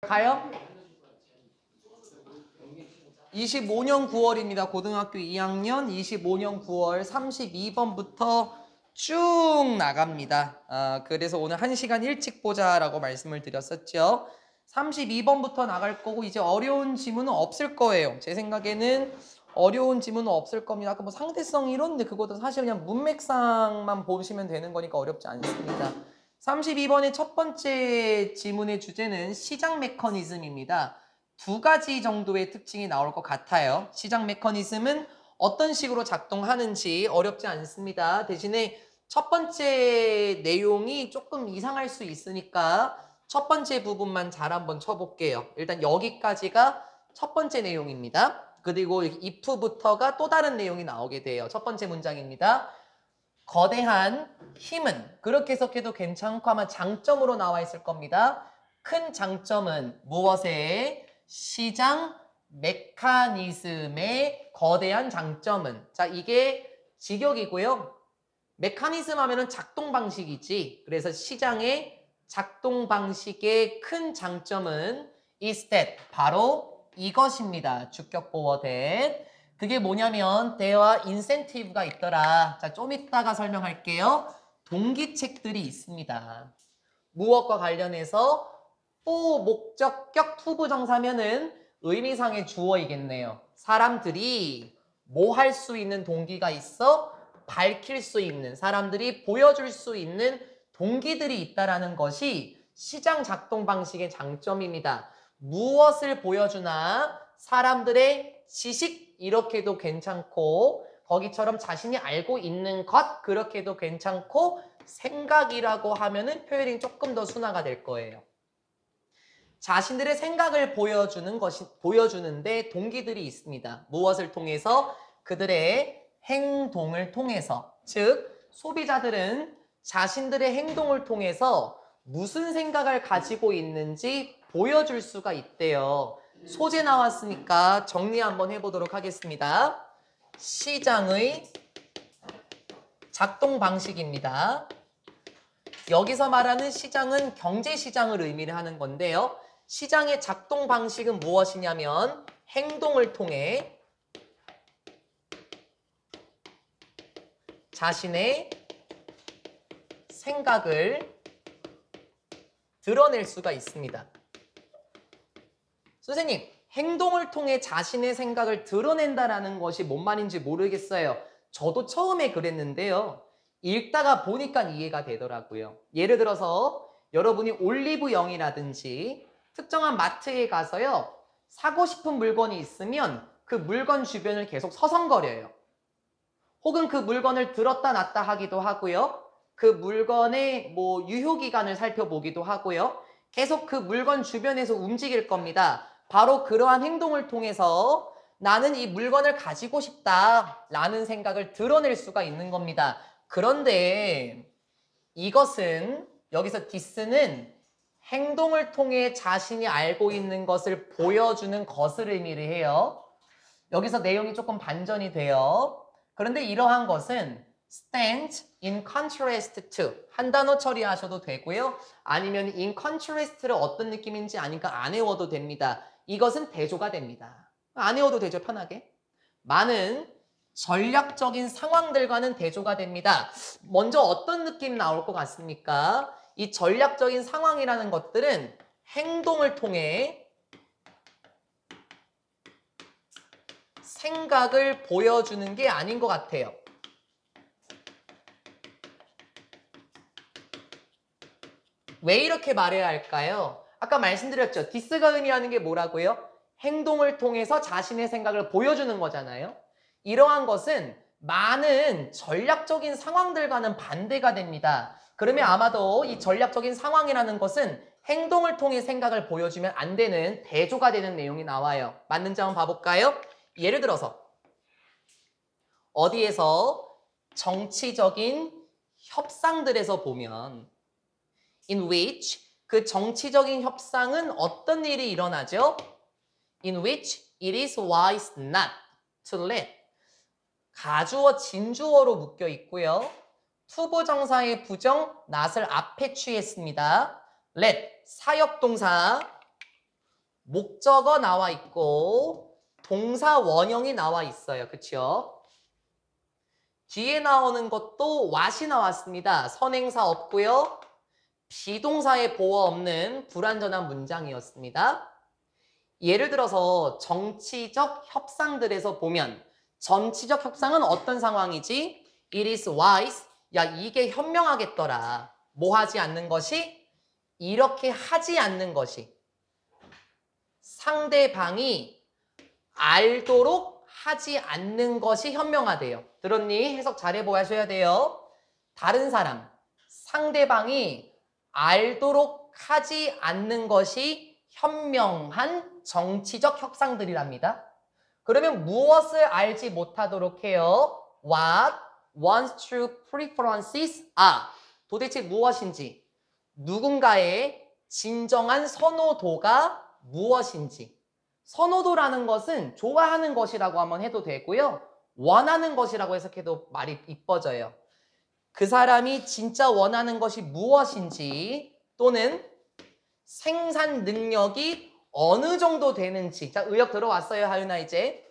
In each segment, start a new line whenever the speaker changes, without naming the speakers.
가요? 25년 9월입니다. 고등학교 2학년 25년 9월 32번부터 쭉 나갑니다. 그래서 오늘 1시간 일찍 보자라고 말씀을 드렸었죠. 32번부터 나갈 거고 이제 어려운 지문은 없을 거예요. 제 생각에는 어려운 지문은 없을 겁니다. 아까 뭐 상대성 이론인데 그것도 사실 그냥 문맥상만 보시면 되는 거니까 어렵지 않습니다. 32번의 첫 번째 지문의 주제는 시장 메커니즘입니다. 두 가지 정도의 특징이 나올 것 같아요. 시장 메커니즘은 어떤 식으로 작동하는지 어렵지 않습니다. 대신에 첫 번째 내용이 조금 이상할 수 있으니까 첫 번째 부분만 잘 한번 쳐볼게요. 일단 여기까지가 첫 번째 내용입니다. 그리고 if부터가 또 다른 내용이 나오게 돼요. 첫 번째 문장입니다. 거대한 힘은, 그렇게 해석해도 괜찮고 아마 장점으로 나와 있을 겁니다. 큰 장점은 무엇에? 시장 메커니즘의 거대한 장점은. 자, 이게 직역이고요. 메커니즘 하면은 작동 방식이지. 그래서 시장의 작동 방식의 큰 장점은 is that, 바로 이것입니다. 주격 보어 that. 그게 뭐냐면 대화 인센티브가 있더라. 자, 좀 이따가 설명할게요. 동기책들이 있습니다. 무엇과 관련해서 목적격 투부정사면은 의미상의 주어이겠네요. 사람들이 뭐 할 수 있는 동기가 있어? 밝힐 수 있는, 사람들이 보여줄 수 있는 동기들이 있다라는 것이 시장 작동 방식의 장점입니다. 무엇을 보여주나? 사람들의 지식, 이렇게도 괜찮고, 거기처럼 자신이 알고 있는 것, 그렇게도 괜찮고, 생각이라고 하면은 표현이 조금 더 순화가 될 거예요. 자신들의 생각을 보여주는데 동기들이 있습니다. 무엇을 통해서? 그들의 행동을 통해서. 즉, 소비자들은 자신들의 행동을 통해서 무슨 생각을 가지고 있는지 보여줄 수가 있대요. 소재 나왔으니까 정리 한번 해보도록 하겠습니다. 시장의 작동 방식입니다. 여기서 말하는 시장은 경제시장을 의미를 하는 건데요. 시장의 작동 방식은 무엇이냐면 행동을 통해 자신의 생각을 드러낼 수가 있습니다. 선생님, 행동을 통해 자신의 생각을 드러낸다라는 것이 뭔 말인지 모르겠어요. 저도 처음에 그랬는데요. 읽다가 보니까 이해가 되더라고요. 예를 들어서 여러분이 올리브영이라든지 특정한 마트에 가서요. 사고 싶은 물건이 있으면 그 물건 주변을 계속 서성거려요. 혹은 그 물건을 들었다 놨다 하기도 하고요. 그 물건의 유효기간을 살펴보기도 하고요. 계속 그 물건 주변에서 움직일 겁니다. 바로 그러한 행동을 통해서 나는 이 물건을 가지고 싶다라는 생각을 드러낼 수가 있는 겁니다. 그런데 이것은, 여기서 this는 행동을 통해 자신이 알고 있는 것을 보여주는 것을 의미를 해요. 여기서 내용이 조금 반전이 돼요. 그런데 이러한 것은 stand in contrast to, 한 단어 처리하셔도 되고요. 아니면 in contrast를 어떤 느낌인지 아니까 안 외워도 됩니다. 이것은 대조가 됩니다. 안 외워도 되죠, 편하게. 많은 전략적인 상황들과는 대조가 됩니다. 먼저 어떤 느낌 나올 것 같습니까? 이 전략적인 상황이라는 것들은 행동을 통해 생각을 보여주는 게 아닌 것 같아요. 왜 이렇게 말해야 할까요? 아까 말씀드렸죠. this가 의미하는 게 뭐라고요? 행동을 통해서 자신의 생각을 보여주는 거잖아요. 이러한 것은 많은 전략적인 상황들과는 반대가 됩니다. 그러면 아마도 이 전략적인 상황이라는 것은 행동을 통해 생각을 보여주면 안 되는, 대조가 되는 내용이 나와요. 맞는지 한번 봐볼까요? 예를 들어서 어디에서 정치적인 협상들에서 보면 in which, 그 정치적인 협상은 어떤 일이 일어나죠? in which it is wise not to let, 가주어 진주어로 묶여 있고요. 투부정사의 부정 not을 앞에 취했습니다. let 사역동사 목적어 나와 있고 동사 원형이 나와 있어요. 그쵸? 뒤에 나오는 것도 what이 나왔습니다. 선행사 없고요. 비동사의 보어 없는 불완전한 문장이었습니다. 예를 들어서 정치적 협상들에서 보면 정치적 협상은 어떤 상황이지? It is wise. 야, 이게 현명하겠더라. 뭐 하지 않는 것이? 이렇게 하지 않는 것이. 상대방이 알도록 하지 않는 것이 현명하대요. 들었니? 해석 잘해보고 하셔야 돼요. 다른 사람, 상대방이 알도록 하지 않는 것이 현명한 정치적 협상들이랍니다. 그러면 무엇을 알지 못하도록 해요? What one's true preferences are. 도대체 무엇인지, 누군가의 진정한 선호도가 무엇인지. 선호도라는 것은 좋아하는 것이라고 한번 해도 되고요. 원하는 것이라고 해석해도 말이 이뻐져요. 그 사람이 진짜 원하는 것이 무엇인지 또는 생산 능력이 어느 정도 되는지. 자, 의역 들어왔어요, 하윤아 이제.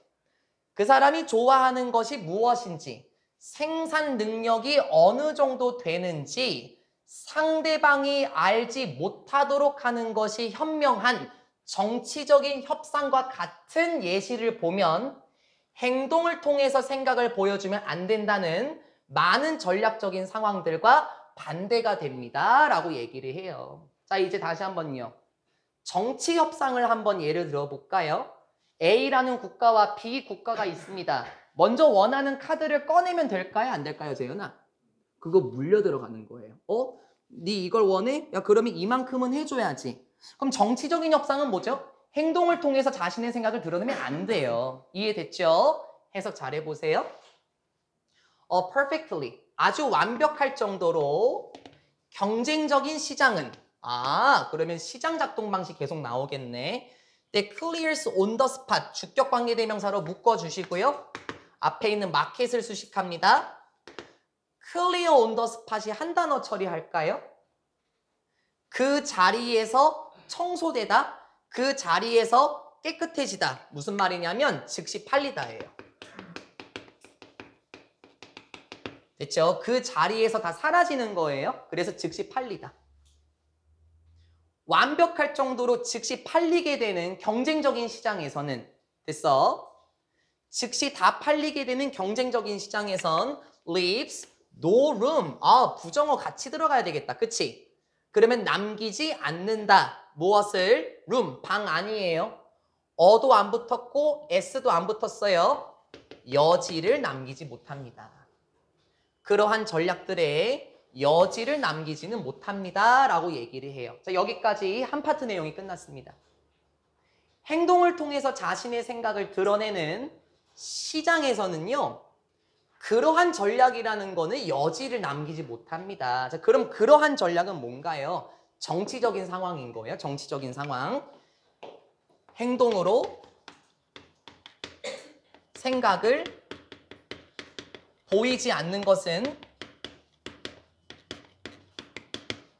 그 사람이 좋아하는 것이 무엇인지, 생산 능력이 어느 정도 되는지 상대방이 알지 못하도록 하는 것이 현명한 정치적인 협상과 같은 예시를 보면 행동을 통해서 생각을 보여주면 안 된다는 많은 전략적인 상황들과 반대가 됩니다. 라고 얘기를 해요. 자, 이제 다시 한번요. 정치 협상을 한번 예를 들어볼까요? A라는 국가와 B 국가가 있습니다. 먼저 원하는 카드를 꺼내면 될까요? 안 될까요, 재현아? 그거 물려 들어가는 거예요. 네 이걸 원해? 야, 그러면 이만큼은 해줘야지. 그럼 정치적인 협상은 뭐죠? 행동을 통해서 자신의 생각을 드러내면 안 돼요. 이해됐죠? 해석 잘해보세요. Perfectly. 아주 완벽할 정도로 경쟁적인 시장은 그러면 시장 작동 방식 계속 나오겠네. 네, clears on the spot. 주격 관계대명사로 묶어주시고요. 앞에 있는 마켓을 수식합니다. clear on the spot이 한 단어 처리할까요? 그 자리에서 청소되다, 그 자리에서 깨끗해지다. 무슨 말이냐면 즉시 팔리다예요. 됐죠? 그 자리에서 다 사라지는 거예요. 그래서 즉시 팔리다. 완벽할 정도로 즉시 팔리게 되는 경쟁적인 시장에서는 됐어? 즉시 다 팔리게 되는 경쟁적인 시장에선 leaves no room. 부정어 같이 들어가야 되겠다. 그치? 그러면 남기지 않는다. 무엇을? room. 방 아니에요. 어도 안 붙었고 s도 안 붙었어요. 여지를 남기지 못합니다. 그러한 전략들에 여지를 남기지는 못합니다. 라고 얘기를 해요. 자, 여기까지 한 파트 내용이 끝났습니다. 행동을 통해서 자신의 생각을 드러내는 시장에서는요. 그러한 전략이라는 거는 여지를 남기지 못합니다. 자, 그럼 그러한 전략은 뭔가요? 정치적인 상황인 거예요. 정치적인 상황. 행동으로 생각을 보이지 않는 것은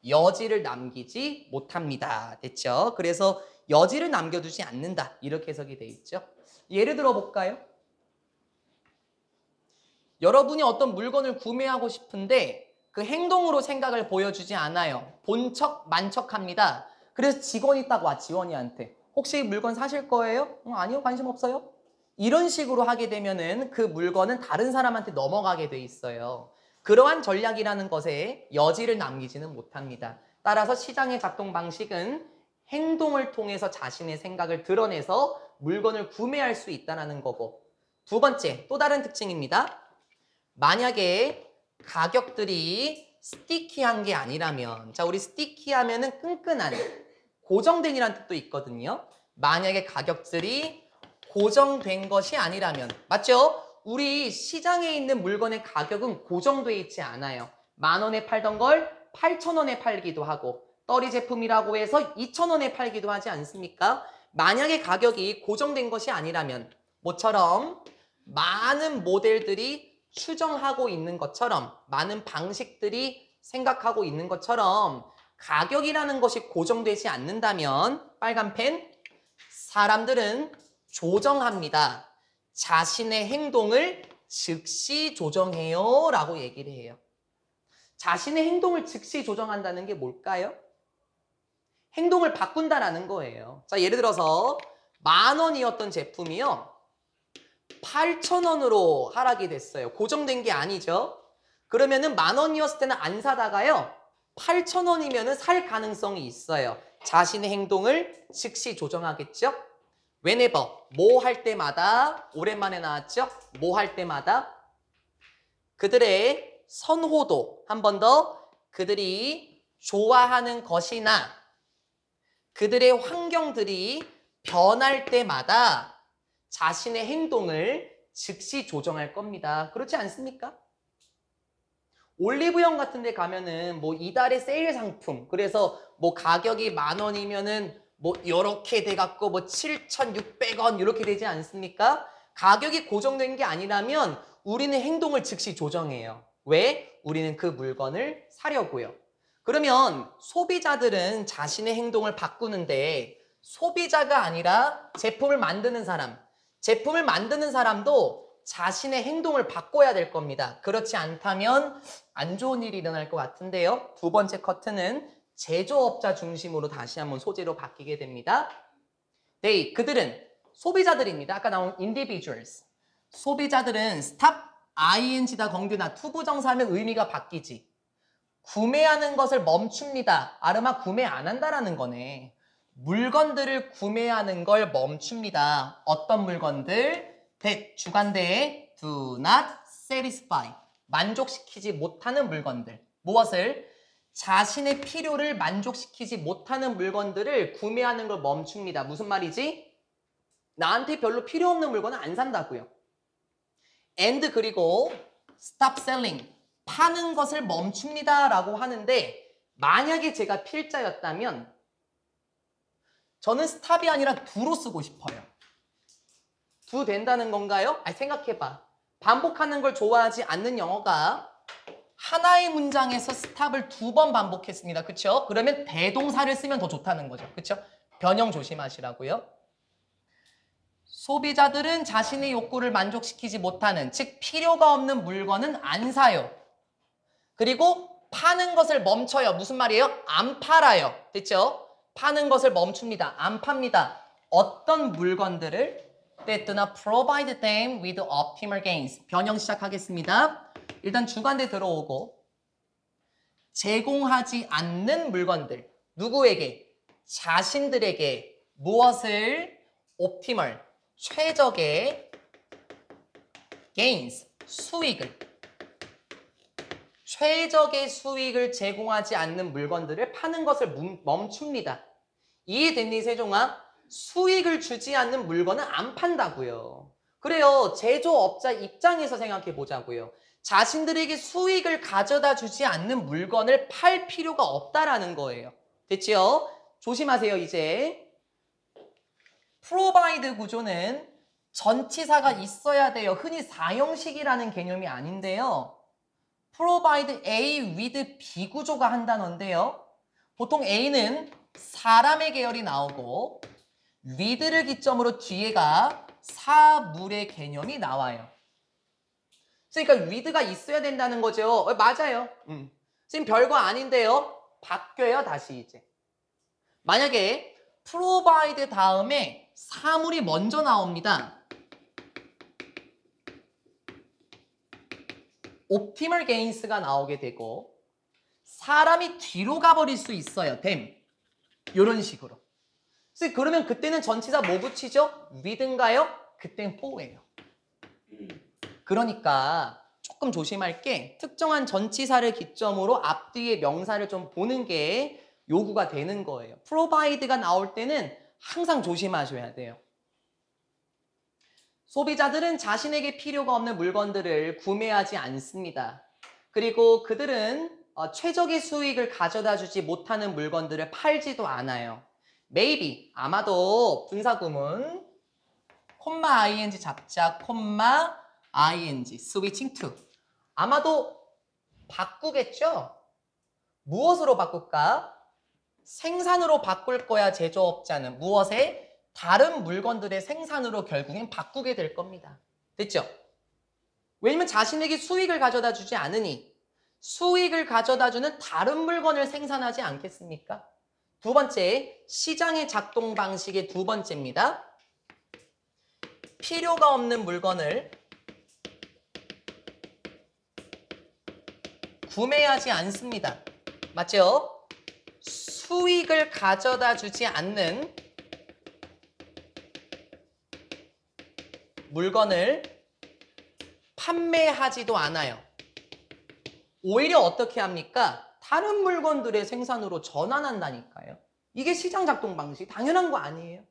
여지를 남기지 못합니다. 됐죠? 그래서 여지를 남겨두지 않는다. 이렇게 해석이 돼 있죠. 예를 들어 볼까요? 여러분이 어떤 물건을 구매하고 싶은데 그 행동으로 생각을 보여주지 않아요. 본 척, 만척합니다. 그래서 직원이 딱 와, 지원이한테. 혹시 물건 사실 거예요? 아니요, 관심 없어요. 이런 식으로 하게 되면은 그 물건은 다른 사람한테 넘어가게 돼 있어요. 그러한 전략이라는 것에 여지를 남기지는 못합니다. 따라서 시장의 작동 방식은 행동을 통해서 자신의 생각을 드러내서 물건을 구매할 수 있다는 거고, 두 번째, 또 다른 특징입니다. 만약에 가격들이 스티키한 게 아니라면, 자, 우리 스티키 하면은 끈끈한, 고정된이라는 뜻도 있거든요. 만약에 가격들이 고정된 것이 아니라면, 맞죠? 우리 시장에 있는 물건의 가격은 고정되어 있지 않아요. 10,000원에 팔던 걸 8,000원에 팔기도 하고, 떨이 제품이라고 해서 2,000원에 팔기도 하지 않습니까? 만약에 가격이 고정된 것이 아니라면, 모처럼 많은 모델들이 추정하고 있는 것처럼, 많은 방식들이 생각하고 있는 것처럼 가격이라는 것이 고정되지 않는다면, 빨간 펜, 사람들은 조정합니다. 자신의 행동을 즉시 조정해요 라고 얘기를 해요. 자신의 행동을 즉시 조정한다는 게 뭘까요? 행동을 바꾼다라는 거예요. 자, 예를 들어서 10,000원이었던 제품이요. 8,000원으로 하락이 됐어요. 고정된 게 아니죠. 그러면은 10,000원이었을 때는 안 사다가요. 8,000원이면은 살 가능성이 있어요. 자신의 행동을 즉시 조정하겠죠. whenever, 뭐 할 때마다, 오랜만에 나왔죠? 뭐 할 때마다. 그들의 선호도, 한 번 더, 그들이 좋아하는 것이나 그들의 환경들이 변할 때마다 자신의 행동을 즉시 조정할 겁니다. 그렇지 않습니까? 올리브영 같은 데 가면은 뭐 이달의 세일 상품, 그래서 뭐 가격이 10,000원이면은 뭐 이렇게 돼갖고 뭐 7,600원 이렇게 되지 않습니까? 가격이 고정된 게 아니라면 우리는 행동을 즉시 조정해요. 왜? 우리는 그 물건을 사려고요. 그러면 소비자들은 자신의 행동을 바꾸는데 소비자가 아니라 제품을 만드는 사람, 제품을 만드는 사람도 자신의 행동을 바꿔야 될 겁니다. 그렇지 않다면 안 좋은 일이 일어날 것 같은데요. 두 번째 커트는 제조업자 중심으로 다시 한번 소재로 바뀌게 됩니다. They, 그들은 소비자들입니다. 아까 나온 individuals. 소비자들은 stop, ing다 건규나 투부정사하면 의미가 바뀌지. 구매하는 것을 멈춥니다. 아르마 구매 안 한다라는 거네. 물건들을 구매하는 걸 멈춥니다. 어떤 물건들? that, 주관대에 do not satisfy. 만족시키지 못하는 물건들. 무엇을? 자신의 필요를 만족시키지 못하는 물건들을 구매하는 걸 멈춥니다. 무슨 말이지? 나한테 별로 필요 없는 물건은 안 산다고요. and 그리고 stop selling. 파는 것을 멈춥니다 라고 하는데 만약에 제가 필자였다면 저는 스탑이 아니라 do로 쓰고 싶어요. do 된다는 건가요? 아니, 생각해봐. 반복하는 걸 좋아하지 않는 영어가 하나의 문장에서 스탑을 2번 반복했습니다. 그쵸? 그러면 대동사를 쓰면 더 좋다는 거죠. 그쵸? 변형 조심하시라고요. 소비자들은 자신의 욕구를 만족시키지 못하는, 즉 필요가 없는 물건은 안 사요. 그리고 파는 것을 멈춰요. 무슨 말이에요? 안 팔아요. 됐죠? 파는 것을 멈춥니다. 안 팝니다. 어떤 물건들을? That do not provide them with optimal gains. 변형 시작하겠습니다. 일단 주관대 들어오고 제공하지 않는 물건들. 누구에게? 자신들에게 무엇을? optimal, 최적의 gains, 수익을. 최적의 수익을 제공하지 않는 물건들을 파는 것을 멈춥니다. 이해됐니, 세종아? 수익을 주지 않는 물건은 안 판다고요. 그래요. 제조업자 입장에서 생각해 보자고요. 자신들에게 수익을 가져다 주지 않는 물건을 팔 필요가 없다라는 거예요. 됐지요? 조심하세요, 이제. provide 구조는 전치사가 있어야 돼요. 흔히 사형식이라는 개념이 아닌데요. provide A with B 구조가 한 단어인데요. 보통 A는 사람의 계열이 나오고 with를 기점으로 뒤에가 사물의 개념이 나와요. 그러니까 with가 있어야 된다는 거죠. 맞아요. 지금 별거 아닌데요. 바뀌어요, 다시 이제. 만약에 provide 다음에 사물이 먼저 나옵니다. optimal gains가 나오게 되고 사람이 뒤로 가버릴 수 있어요. them. 이런 식으로. 그러면 그때는 전치사 뭐 붙이죠? with인가요? 그때는 for예요. 그러니까 조금 조심할 게 특정한 전치사를 기점으로 앞뒤의 명사를 좀 보는 게 요구가 되는 거예요. provide가 나올 때는 항상 조심하셔야 돼요. 소비자들은 자신에게 필요가 없는 물건들을 구매하지 않습니다. 그리고 그들은 최적의 수익을 가져다 주지 못하는 물건들을 팔지도 않아요. maybe, 아마도 분사구문, 콤마 ing 잡자, 콤마 ing, switching to. 아마도 바꾸겠죠? 무엇으로 바꿀까? 생산으로 바꿀 거야, 제조업자는. 무엇에? 다른 물건들의 생산으로 결국엔 바꾸게 될 겁니다. 됐죠? 왜냐면 자신에게 수익을 가져다 주지 않으니 수익을 가져다 주는 다른 물건을 생산하지 않겠습니까? 두 번째, 시장의 작동 방식의 두 번째입니다. 필요가 없는 물건을 구매하지 않습니다. 맞죠? 수익을 가져다 주지 않는 물건을 판매하지도 않아요. 오히려 어떻게 합니까? 다른 물건들의 생산으로 전환한다니까요. 이게 시장 작동 방식 당연한 거 아니에요?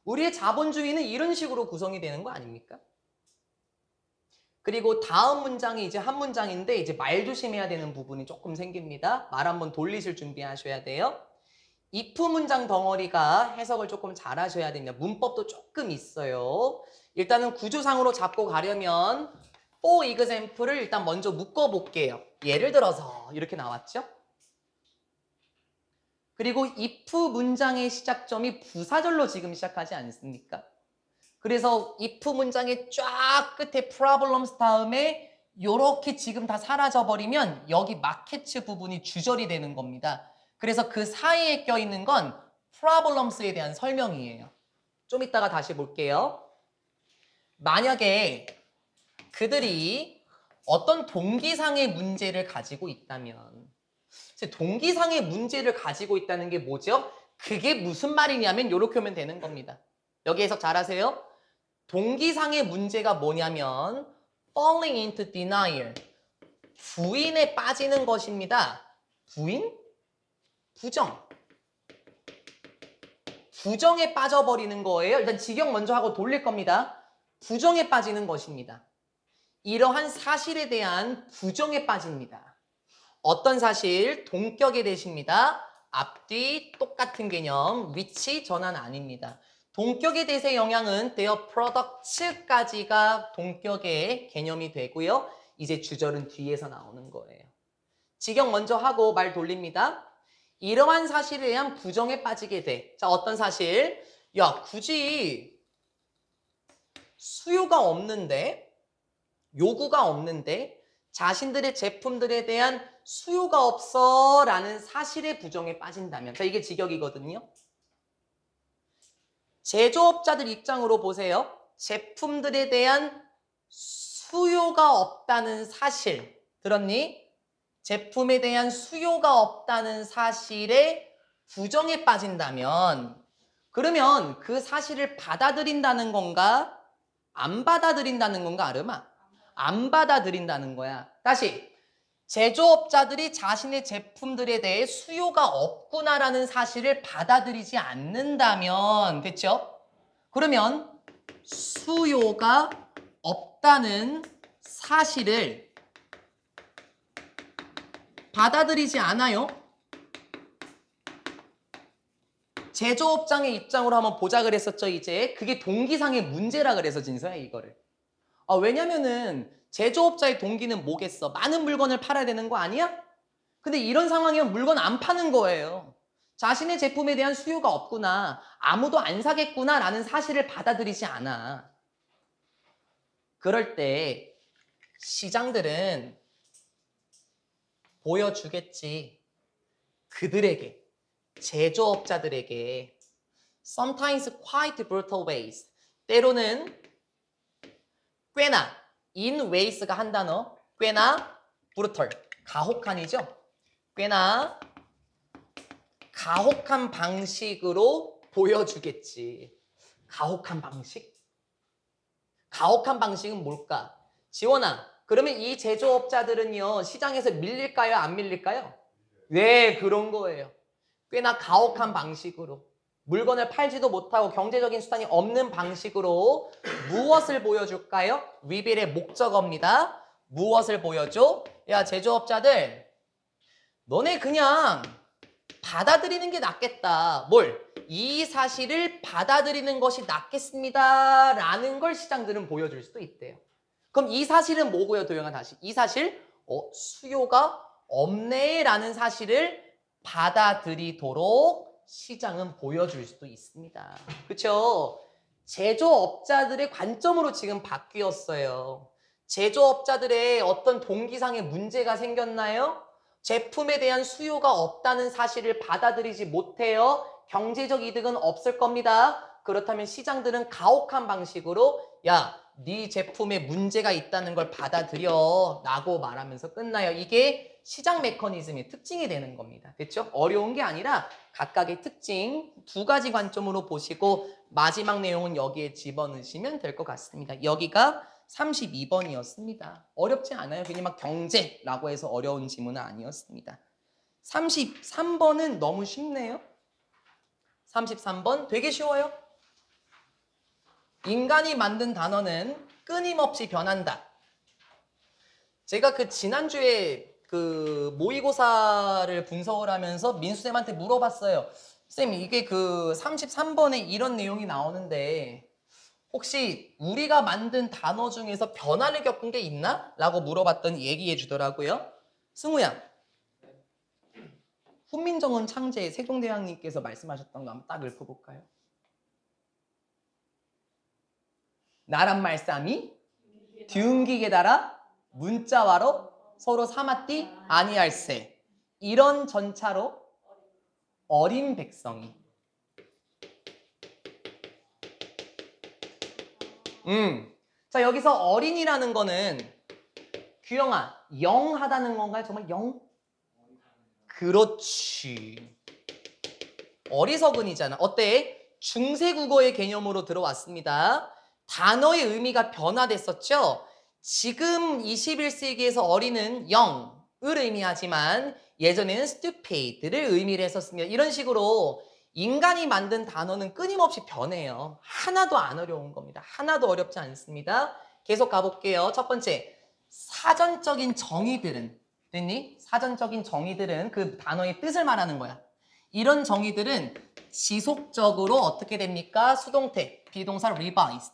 우리의 자본주의는 이런 식으로 구성이 되는 거 아닙니까? 그리고 다음 문장이 이제 한 문장인데 이제 말 조심해야 되는 부분이 조금 생깁니다. 말 한번 돌리실 준비하셔야 돼요. if 문장 덩어리가 해석을 조금 잘 하셔야 됩니다. 문법도 조금 있어요. 일단은 구조상으로 잡고 가려면 for example을 일단 먼저 묶어볼게요. 예를 들어서 이렇게 나왔죠? 그리고 if 문장의 시작점이 부사절로 지금 시작하지 않습니까? 그래서 if 문장의 쫙 끝에 problems 다음에 요렇게 지금 다 사라져버리면 여기 markets 부분이 주절이 되는 겁니다. 그래서 그 사이에 껴있는 건 problems에 대한 설명이에요. 좀 이따가 다시 볼게요. 만약에 그들이 어떤 동기상의 문제를 가지고 있다면 동기상의 문제를 가지고 있다는 게 뭐죠? 그게 무슨 말이냐면 이렇게 하면 되는 겁니다. 여기 해석 잘하세요? 동기상의 문제가 뭐냐면 falling into denial, 부인에 빠지는 것입니다. 부인? 부정. 부정에 빠져버리는 거예요. 일단 직역 먼저 하고 돌릴 겁니다. 부정에 빠지는 것입니다. 이러한 사실에 대한 부정에 빠집니다. 어떤 사실? 동격의 대시입니다. 앞뒤 똑같은 개념, 위치 전환 아닙니다. 동격의 대세 영향은 their products까지가 동격의 개념이 되고요. 이제 주절은 뒤에서 나오는 거예요. 직역 먼저 하고 말 돌립니다. 이러한 사실에 대한 부정에 빠지게 돼. 자, 어떤 사실? 야, 굳이 수요가 없는데, 요구가 없는데 자신들의 제품들에 대한 수요가 없어 라는 사실의 부정에 빠진다면, 자, 이게 직역이거든요. 제조업자들 입장으로 보세요. 제품들에 대한 수요가 없다는 사실, 들었니? 제품에 대한 수요가 없다는 사실에 부정에 빠진다면 그러면 그 사실을 받아들인다는 건가? 안 받아들인다는 건가, 아름아? 안 받아들인다는 거야. 다시, 제조업자들이 자신의 제품들에 대해 수요가 없구나라는 사실을 받아들이지 않는다면, 됐죠? 그러면 수요가 없다는 사실을 받아들이지 않아요. 제조업장의 입장으로 한번 보자 그랬었죠. 이제 그게 동기상의 문제라 그래서 진서야 이거를. 왜냐면은 제조업자의 동기는 뭐겠어? 많은 물건을 팔아야 되는 거 아니야? 근데 이런 상황이면 물건 안 파는 거예요. 자신의 제품에 대한 수요가 없구나, 아무도 안 사겠구나 라는 사실을 받아들이지 않아. 그럴 때 시장들은 보여주겠지. 그들에게, 제조업자들에게 sometimes quite brutal ways, 때로는 꽤나, in ways가 한 단어, 꽤나 brutal, 가혹한이죠. 꽤나 가혹한 방식으로 보여주겠지. 가혹한 방식? 가혹한 방식은 뭘까? 지원아, 그러면 이 제조업자들은요, 시장에서 밀릴까요? 안 밀릴까요? 네, 그런 거예요. 꽤나 가혹한 방식으로, 물건을 팔지도 못하고 경제적인 수단이 없는 방식으로 무엇을 보여줄까요? 리빌의 목적어입니다. 무엇을 보여줘? 야, 제조업자들, 너네 그냥 받아들이는 게 낫겠다. 뭘? 이 사실을 받아들이는 것이 낫겠습니다 라는 걸 시장들은 보여줄 수도 있대요. 그럼 이 사실은 뭐고요, 도영아? 다시 이 사실, 수요가 없네 라는 사실을 받아들이도록 시장은 보여줄 수도 있습니다. 그렇죠? 제조업자들의 관점으로 지금 바뀌었어요. 제조업자들의 어떤 동기상의 문제가 생겼나요? 제품에 대한 수요가 없다는 사실을 받아들이지 못해요. 경제적 이득은 없을 겁니다. 그렇다면 시장들은 가혹한 방식으로 야, 네 제품에 문제가 있다는 걸 받아들여 라고 말하면서 끝나요. 이게 시장 메커니즘의 특징이 되는 겁니다. 됐죠? 어려운 게 아니라 각각의 특징 두 가지 관점으로 보시고 마지막 내용은 여기에 집어넣으시면 될 것 같습니다. 여기가 32번이었습니다. 어렵지 않아요. 그냥 막 경제라고 해서 어려운 지문은 아니었습니다. 33번은 너무 쉽네요. 33번 되게 쉬워요. 인간이 만든 단어는 끊임없이 변한다. 제가 그 지난주에 그 모의고사를 분석을 하면서 민수쌤한테 물어봤어요. 쌤, 이게 그 33번에 이런 내용이 나오는데 혹시 우리가 만든 단어 중에서 변화를 겪은 게 있나? 라고 물어봤더니 얘기해 주더라고요. 승우야, 훈민정음 창제 세종대왕님께서 말씀하셨던 거 한번 딱 읊어볼까요? 나란 말씀이 뒤움기게 달아 문자와로 서로 삼았디 아니할세. 이런 전차로 어린 백성이. 자, 여기서 어린이라는 거는 규영아, 영하다는 건가요? 정말 영? 그렇지. 어리석은이잖아. 어때? 중세국어의 개념으로 들어왔습니다. 단어의 의미가 변화됐었죠? 지금 21세기에서 어린은 영을 의미하지만 예전에는 stupid를 의미를 했었습니다. 이런 식으로 인간이 만든 단어는 끊임없이 변해요. 하나도 안 어려운 겁니다. 하나도 어렵지 않습니다. 계속 가볼게요. 첫 번째, 사전적인 정의들은 됐니? 사전적인 정의들은 그 단어의 뜻을 말하는 거야. 이런 정의들은 지속적으로 어떻게 됩니까? 수동태, 비동사 revised.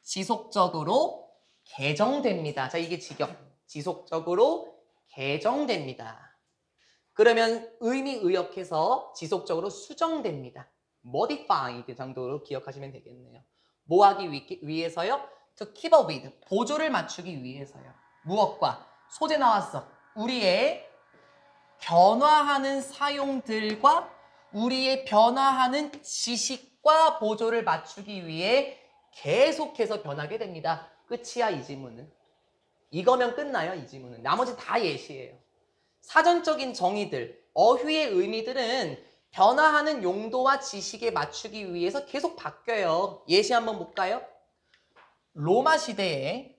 지속적으로 개정됩니다. 자, 이게 직역. 지속적으로 개정됩니다. 그러면 의미의역해서 지속적으로 수정됩니다. modified 정도로 기억하시면 되겠네요. 뭐 하기 위해서요? To keep up with, 보조를 맞추기 위해서요. 무엇과? 소재 나왔어. 우리의 변화하는 사용들과 우리의 변화하는 지식과 보조를 맞추기 위해 계속해서 변하게 됩니다. 끝이야, 이 지문은. 이거면 끝나요, 이 지문은. 나머지 다 예시예요. 사전적인 정의들, 어휘의 의미들은 변화하는 용도와 지식에 맞추기 위해서 계속 바뀌어요. 예시 한번 볼까요? 로마 시대에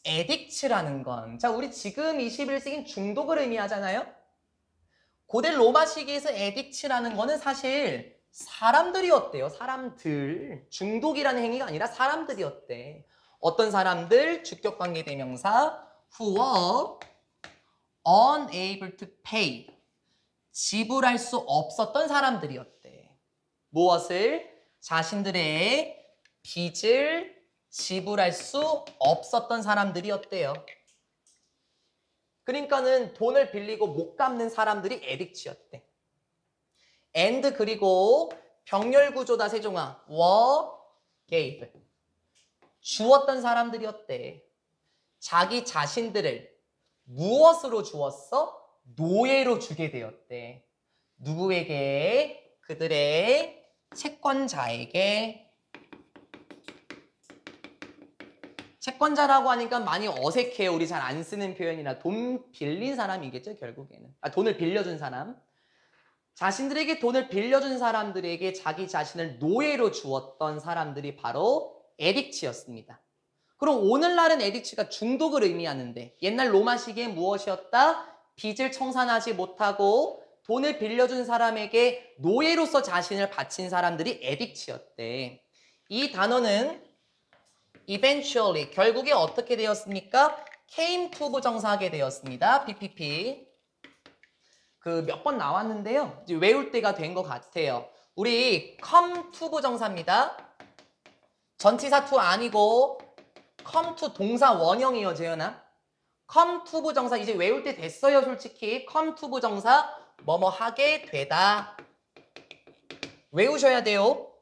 에딕츠라는 건, 자, 우리 지금 21세기는 중독을 의미하잖아요. 고대 로마 시기에서 에딕츠라는 거는 사실 사람들이었대요. 사람들. 중독이라는 행위가 아니라 사람들이었대. 어떤 사람들? 주격관계 대명사 who were unable to pay. 지불할 수 없었던 사람들이었대. 무엇을? 자신들의 빚을 지불할 수 없었던 사람들이었대요. 그러니까는 돈을 빌리고 못 갚는 사람들이 에딕츠였대. and 그리고 병렬 구조다 세종아. were gave. 주었던 사람들이었대. 자기 자신들을 무엇으로 주었어? 노예로 주게 되었대. 누구에게? 그들의 채권자에게. 채권자라고 하니까 많이 어색해요. 우리 잘 안 쓰는 표현이라 돈 빌린 사람이겠죠, 결국에는. 돈을 빌려준 사람. 자신들에게 돈을 빌려준 사람들에게 자기 자신을 노예로 주었던 사람들이 바로 에딕츠였습니다. 그럼 오늘날은 에딕츠가 중독을 의미하는데 옛날 로마 시기엔 무엇이었다? 빚을 청산하지 못하고 돈을 빌려준 사람에게 노예로서 자신을 바친 사람들이 에딕츠였대. 이 단어는 eventually, 결국에 어떻게 되었습니까? came to 부정사하게 되었습니다. PPP. 그 몇 번 나왔는데요. 이제 외울 때가 된 것 같아요. 우리 come to 부정사입니다. 전치사 to 아니고 come to 동사 원형이요, 재현아. come to 부정사 이제 외울 때 됐어요, 솔직히. come to 부정사 뭐뭐 하게 되다. 외우셔야 돼요.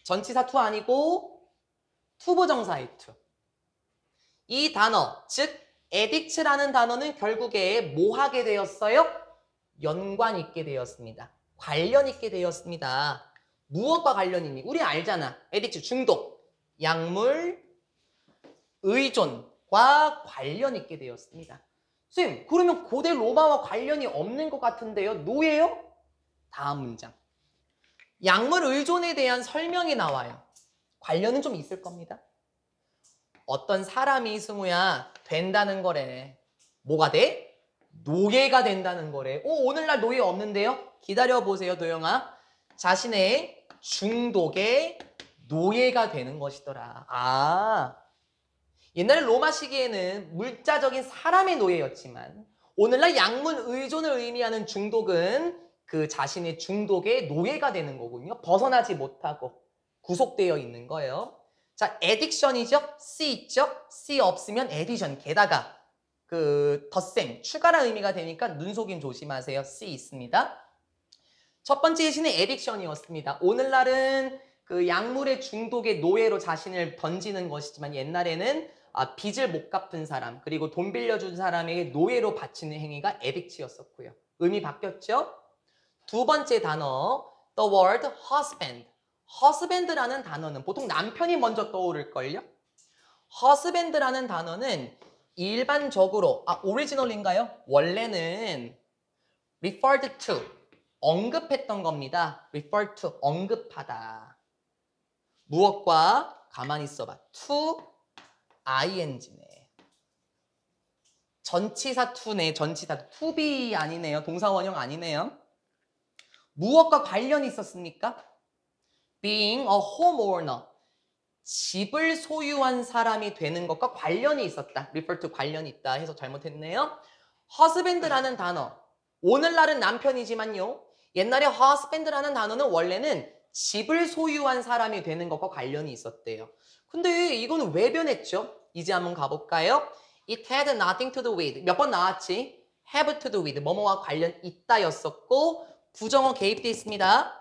전치사 to 아니고 투부정사의 to. 이 단어, 즉 addict라는 단어는 결국에 뭐 하게 되었어요? 연관 있게 되었습니다. 관련 있게 되었습니다. 무엇과 관련이니? 우리 알잖아. addict 중독, 약물, 의존과 관련 있게 되었습니다. 선생님, 그러면 고대 로마와 관련이 없는 것 같은데요? 노예요? 다음 문장. 약물 의존에 대한 설명이 나와요. 관련은 좀 있을 겁니다. 어떤 사람이 승우야 된다는 거래. 뭐가 돼? 노예가 된다는 거래. 오늘날 노예 없는데요? 기다려보세요, 도영아. 자신의 중독의 노예가 되는 것이더라. 아, 옛날에 로마 시기에는 물자적인 사람의 노예였지만 오늘날 약물 의존을 의미하는 중독은 그 자신의 중독의 노예가 되는 거군요. 벗어나지 못하고 구속되어 있는 거예요. 자, addiction이죠. C 있죠. C 없으면 addition. 게다가 그 덧셈, 추가란 의미가 되니까 눈속임 조심하세요. C 있습니다. 첫 번째 예시는 addiction이었습니다. 오늘날은 그 약물의 중독의 노예로 자신을 던지는 것이지만 옛날에는 빚을 못 갚은 사람 그리고 돈 빌려준 사람에게 노예로 바치는 행위가 addict였었고요. 의미 바뀌었죠? 두 번째 단어, the word husband. husband라는 단어는 보통 남편이 먼저 떠오를걸요? husband라는 단어는 일반적으로, 오리지널인가요? 원래는 referred to, 언급했던 겁니다. refer to, 언급하다. 무엇과? 가만히 있어봐. to, ing네. 전치사 to네, 전치사 to be 아니네요. 동사원형 아니네요. 무엇과 관련이 있었습니까? Being a homeowner. 집을 소유한 사람이 되는 것과 관련이 있었다. refer to 관련이 있다 해서 잘못했네요. husband라는 단어. 오늘날은 남편이지만요. 옛날에 husband라는 단어는 원래는 집을 소유한 사람이 되는 것과 관련이 있었대요. 근데 이거는 왜 변했죠? 이제 한번 가볼까요? It had nothing to do with. 몇 번 나왔지? have to do with. 뭐뭐와 관련 있다였었고 부정어 개입되어 있습니다.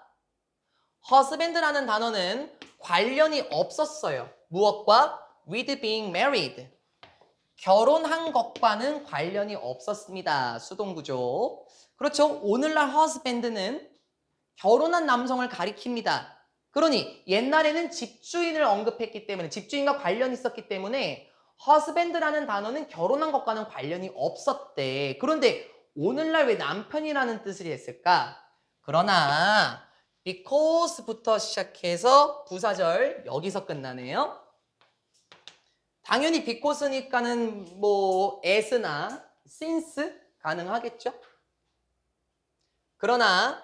husband라는 단어는 관련이 없었어요. 무엇과? with being married. 결혼한 것과는 관련이 없었습니다. 수동구조. 그렇죠. 오늘날 husband는 결혼한 남성을 가리킵니다. 그러니 옛날에는 집주인을 언급했기 때문에 집주인과 관련이 있었기 때문에 husband라는 단어는 결혼한 것과는 관련이 없었대. 그런데 오늘날 왜 남편이라는 뜻을 했을까? 그러나 because부터 시작해서 부사절 여기서 끝나네요. 당연히 because니까는 뭐 as나 since 가능하겠죠? 그러나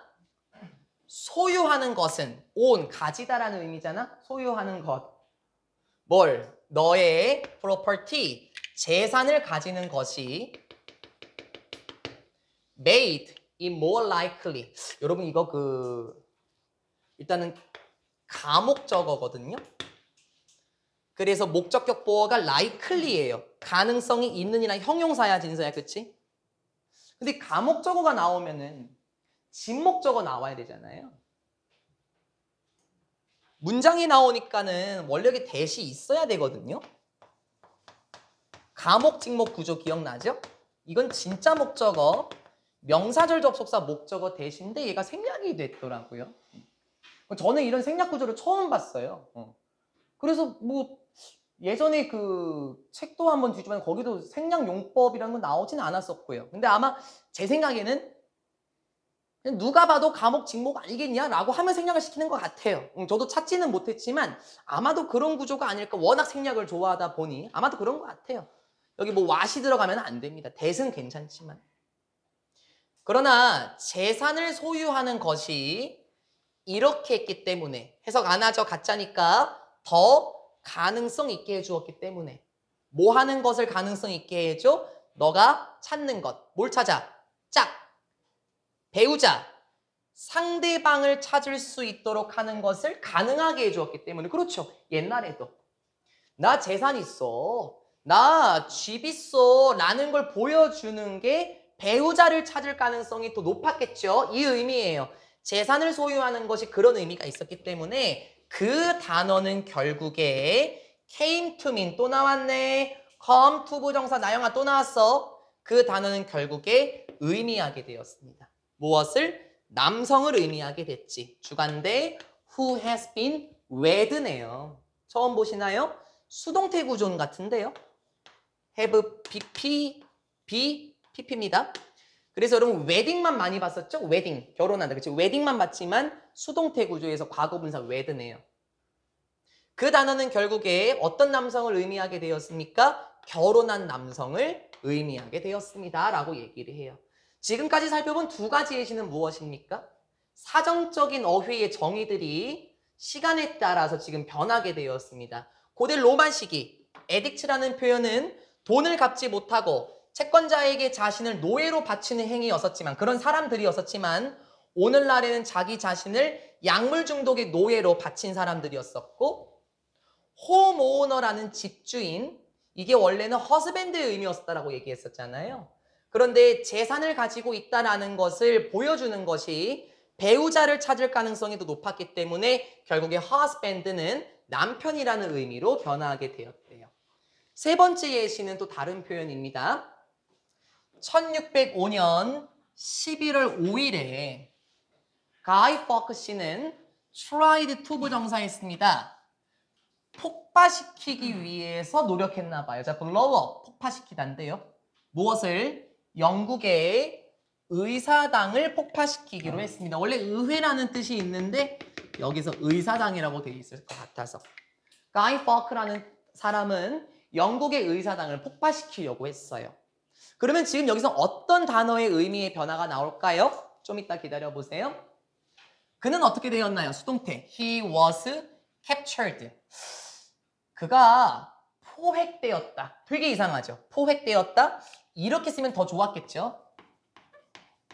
소유하는 것은 own, 가지다라는 의미잖아. 소유하는 것. 뭘? 너의 property, 재산을 가지는 것이 made it more likely. 여러분 이거 일단은 가목적어거든요. 그래서 목적격 보어가 likely예요. 가능성이 있는이나 형용사야 진서야, 그치? 근데 가목적어가 나오면은 진목적어 나와야 되잖아요. 문장이 나오니까는 원래 여기 대시 있어야 되거든요. 가목, 직목 구조 기억나죠? 이건 진짜 목적어, 명사절 접속사 목적어 대신데 얘가 생략이 됐더라고요. 저는 이런 생략 구조를 처음 봤어요. 그래서 뭐 예전에 그 책도 한번 뒤집으면 거기도 생략 용법이라는 건 나오진 않았었고요. 근데 아마 제 생각에는 그냥 누가 봐도 가목, 직목 아니겠냐라고 하면 생략을 시키는 것 같아요. 저도 찾지는 못했지만 아마도 그런 구조가 아닐까. 워낙 생략을 좋아하다 보니 아마도 그런 것 같아요. 여기 뭐 왓이 들어가면 안 됩니다. 대은 괜찮지만. 그러나 재산을 소유하는 것이 이렇게 했기 때문에 해석 안 하죠. 가짜니까 더 가능성 있게 해주었기 때문에 뭐 하는 것을 가능성 있게 해줘? 너가 찾는 것. 뭘 찾아? 짝. 배우자. 상대방을 찾을 수 있도록 하는 것을 가능하게 해주었기 때문에. 그렇죠. 옛날에도 나 재산 있어. 나 집 있어. 라는 걸 보여주는 게 배우자를 찾을 가능성이 더 높았겠죠. 이 의미예요. 재산을 소유하는 것이 그런 의미가 있었기 때문에 그 단어는 결국에 came to mean 또 나왔네. come to 부정사 나영아 또 나왔어. 그 단어는 결국에 의미하게 되었습니다. 무엇을? 남성을 의미하게 됐지. 주관대 who has been wed네요. 처음 보시나요? 수동태 구조는 같은데요. have, BP, B, PP입니다. 그래서 여러분 웨딩만 많이 봤었죠? 웨딩, 결혼한다. 그렇죠? 웨딩만 봤지만 수동태 구조에서 과거분사 wed네요. 그 단어는 결국에 어떤 남성을 의미하게 되었습니까? 결혼한 남성을 의미하게 되었습니다. 라고 얘기를 해요. 지금까지 살펴본 두 가지 예시는 무엇입니까? 사정적인 어휘의 정의들이 시간에 따라서 지금 변하게 되었습니다. 고대 로마 시기 에딕츠라는 표현은 돈을 갚지 못하고 채권자에게 자신을 노예로 바치는 행위였었지만 그런 사람들이었었지만 오늘날에는 자기 자신을 약물 중독의 노예로 바친 사람들이었었고 홈오너라는 집주인 이게 원래는 허스밴드의 의미였다라고 얘기했었잖아요. 그런데 재산을 가지고 있다라는 것을 보여주는 것이 배우자를 찾을 가능성이 더 높았기 때문에 결국에 husband는 남편이라는 의미로 변화하게 되었대요. 세 번째 예시는 또 다른 표현입니다. 1605년 11월 5일에 가이 포크시는 tried to 부정사했습니다. 폭파시키기 위해서 노력했나 봐요. 자, blow up, 폭파시키다인데요. 무엇을? 영국의 의사당을 폭파시키기로 했습니다. 원래 의회라는 뜻이 있는데 여기서 의사당이라고 되어 있을 것 같아서 가이 포크라는 사람은 영국의 의사당을 폭파시키려고 했어요. 그러면 지금 여기서 어떤 단어의 의미의 변화가 나올까요? 좀 이따 기다려보세요. 그는 어떻게 되었나요? 수동태. He was captured. 그가 포획되었다. 되게 이상하죠? 포획되었다? 이렇게 쓰면 더 좋았겠죠?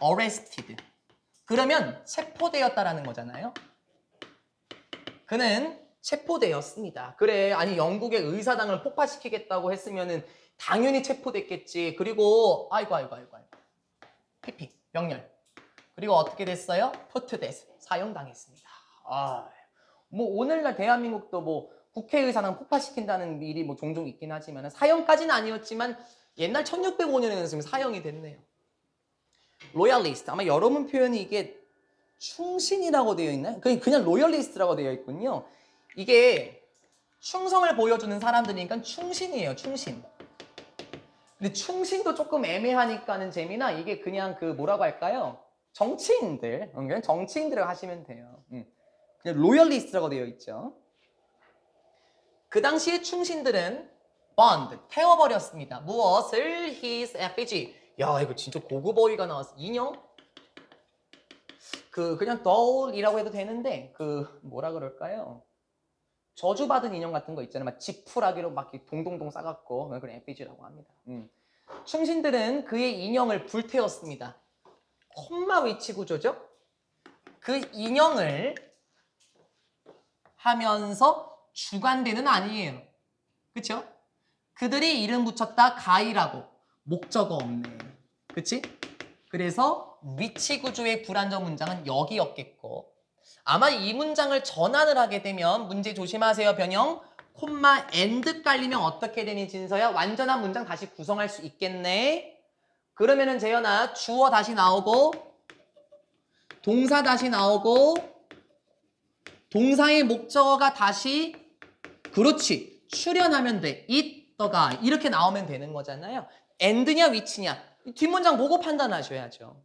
arrested. 그러면 체포되었다라는 거잖아요. 그는 체포되었습니다. 그래, 아니 영국의 의사당을 폭파시키겠다고 했으면은 당연히 체포됐겠지. 그리고 아이고 PP 명렬. 그리고 어떻게 됐어요? put to death 사형당했습니다. 뭐 오늘날 대한민국도 뭐 국회의사당 폭파시킨다는 일이 뭐 종종 있긴 하지만 사형까지는 아니었지만 옛날 1605년에는 지금 사형이 됐네요. 로얄리스트 아마 여러분 표현이 이게 충신이라고 되어 있나요? 그냥 로열리스트라고 되어 있군요. 이게 충성을 보여주는 사람들이니까 충신이에요. 충신. 근데 충신도 조금 애매하니까는 재미나 이게 그냥 그 뭐라고 할까요? 정치인들. 그냥 정치인들을 하시면 돼요. 그냥 로열리스트라고 되어 있죠. 그 당시에 충신들은 bond, 태워버렸습니다. 무엇을? His effigy. 야, 이거 진짜 고급 어휘가 나왔어. 인형? 그냥 doll이라고 해도 되는데 뭐라 그럴까요? 저주받은 인형 같은 거 있잖아요. 막 지푸라기로 막 동동동 싸갖고 그런 effigy라고 합니다. 충신들은 그의 인형을 불태웠습니다. 콤마 위치 구조죠? 그 인형을 하면서 주관대는 아니에요. 그쵸? 그들이 이름 붙였다 가이라고 목적어 없네. 그치? 그래서 위치 구조의 불안정 문장은 여기였겠고 아마 이 문장을 전환을 하게 되면 문제 조심하세요. 변형 콤마 and 깔리면 어떻게 되니 진서야? 완전한 문장 다시 구성할 수 있겠네. 그러면은 재현아 주어 다시 나오고 동사 다시 나오고 동사의 목적어가 다시 그렇지 출연하면 돼. it, the guy 이렇게 나오면 되는 거잖아요. and냐 위치냐 뒷문장 보고 판단하셔야죠.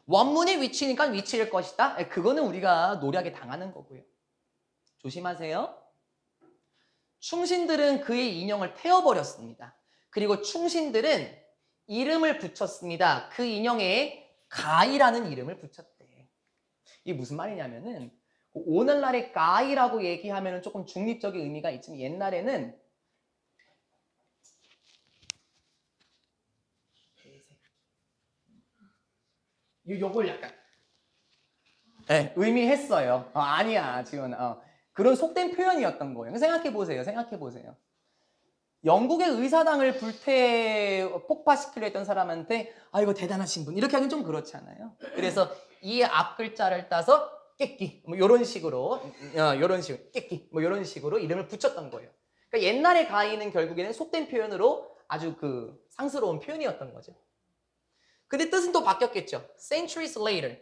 원문의 위치니까 위치일 것이다. 그거는 우리가 노력에 당하는 거고요. 조심하세요. 충신들은 그의 인형을 태워버렸습니다. 그리고 충신들은 이름을 붙였습니다. 그 인형에 가이라는 이름을 붙였대. 이게 무슨 말이냐면은 오늘날의 가이라고 얘기하면 조금 중립적인 의미가 있지만 옛날에는 요걸 약간 의미했어요. 아니야 지금 그런 속된 표현이었던 거예요. 생각해보세요. 영국의 의사당을 폭파시키려 했던 사람한테 이거 대단하신 분 이렇게 하긴 좀 그렇잖아요. 그래서 이 앞 글자를 따서 깨끼 뭐 이런 식으로 이런 식으로 깨끼 뭐 이런 식으로 이름을 붙였던 거예요. 그러니까 옛날의 가이는 결국에는 속된 표현으로 아주 그 상스러운 표현이었던 거죠. 근데 뜻은 또 바뀌었겠죠. Centuries later,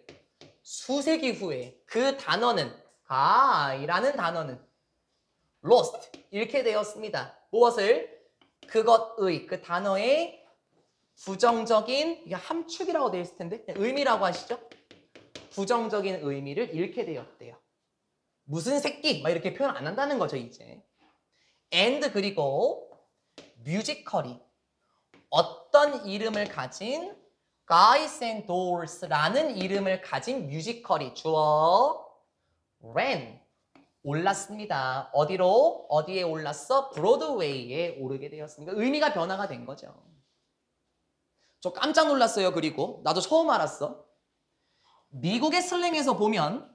수세기 후에 그 단어는 가이라는 단어는 lost, 잃게 되었습니다. 무엇을? 그것의, 그 단어의 부정적인, 이게 함축이라고 되어 있을 텐데 의미라고 하시죠? 부정적인 의미를 잃게 되었대요. 무슨 새끼? 막 이렇게 표현 안 한다는 거죠, 이제. and 그리고 뮤지컬이 어떤 이름을 가진 Guys and Dolls라는 이름을 가진 뮤지컬이 주어 ran 올랐습니다. 어디로? 어디에 올랐어? 브로드웨이에 오르게 되었습니다. 의미가 변화가 된 거죠. 저 깜짝 놀랐어요. 그리고 나도 처음 알았어. 미국의 슬랭에서 보면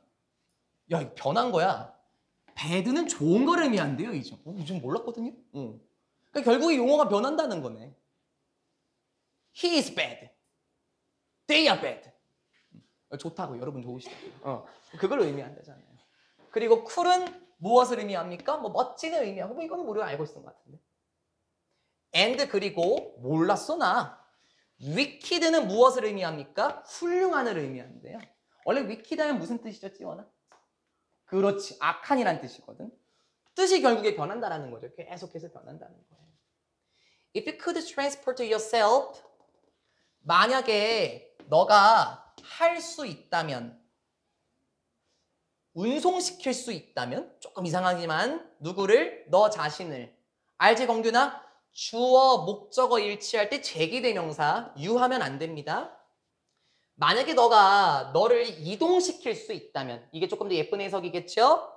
야 이거 변한 거야. bad는 좋은 걸 의미한대요. 이제 좀 몰랐거든요. 그러니까 결국에 용어가 변한다는 거네. He is bad. They are bad. 좋다고 여러분 좋으시다고. 그걸 의미한다잖아요. 그리고 쿨은 무엇을 의미합니까? 뭐 멋지는 의미하고 뭐 이거는 우리가 알고 있었던 것 같은데. and 그리고 몰랐어 나. wicked는 무엇을 의미합니까? 훌륭한을 의미하는데요. 원래 wicked 하면 무슨 뜻이죠, 지원아? 그렇지, 악한이란 뜻이거든. 뜻이 결국에 변한다라는 거죠. 계속해서 변한다는 거예요. If you could transport yourself, 만약에 너가 할 수 있다면, 운송시킬 수 있다면, 조금 이상하지만 누구를? 너 자신을. 알지, 공균아? 주어, 목적어 일치할 때 제기대명사 유하면 안 됩니다. 만약에 너가 너를 이동시킬 수 있다면, 이게 조금 더 예쁜 해석이겠죠?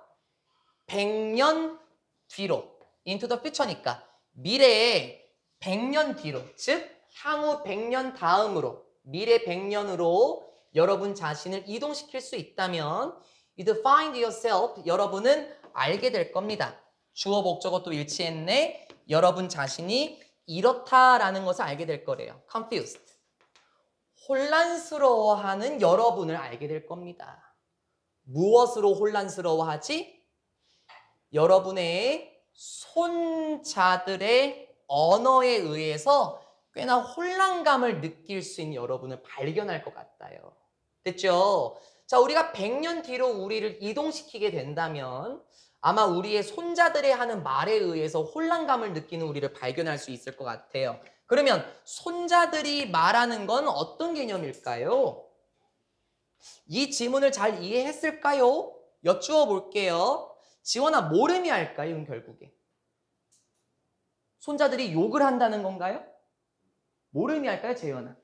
100년 뒤로, into the future니까 미래에 100년 뒤로, 즉 향후 100년 다음으로, 미래 100년으로 여러분 자신을 이동시킬 수 있다면 you'd find yourself, 여러분은 알게 될 겁니다. 주어 목적어 또 일치했네. 여러분 자신이 이렇다라는 것을 알게 될 거래요. confused. 혼란스러워하는 여러분을 알게 될 겁니다. 무엇으로 혼란스러워하지? 여러분의 손자들의 언어에 의해서 꽤나 혼란감을 느낄 수 있는 여러분을 발견할 것 같아요. 됐죠? 자, 우리가 100년 뒤로 우리를 이동시키게 된다면 아마 우리의 손자들의 하는 말에 의해서 혼란감을 느끼는 우리를 발견할 수 있을 것 같아요. 그러면 손자들이 말하는 건 어떤 개념일까요? 이 지문을 잘 이해했을까요? 여쭈어 볼게요. 지원아, 뭘 의미할까요? 이건 결국에. 손자들이 욕을 한다는 건가요? 뭘 의미할까요, 재현아?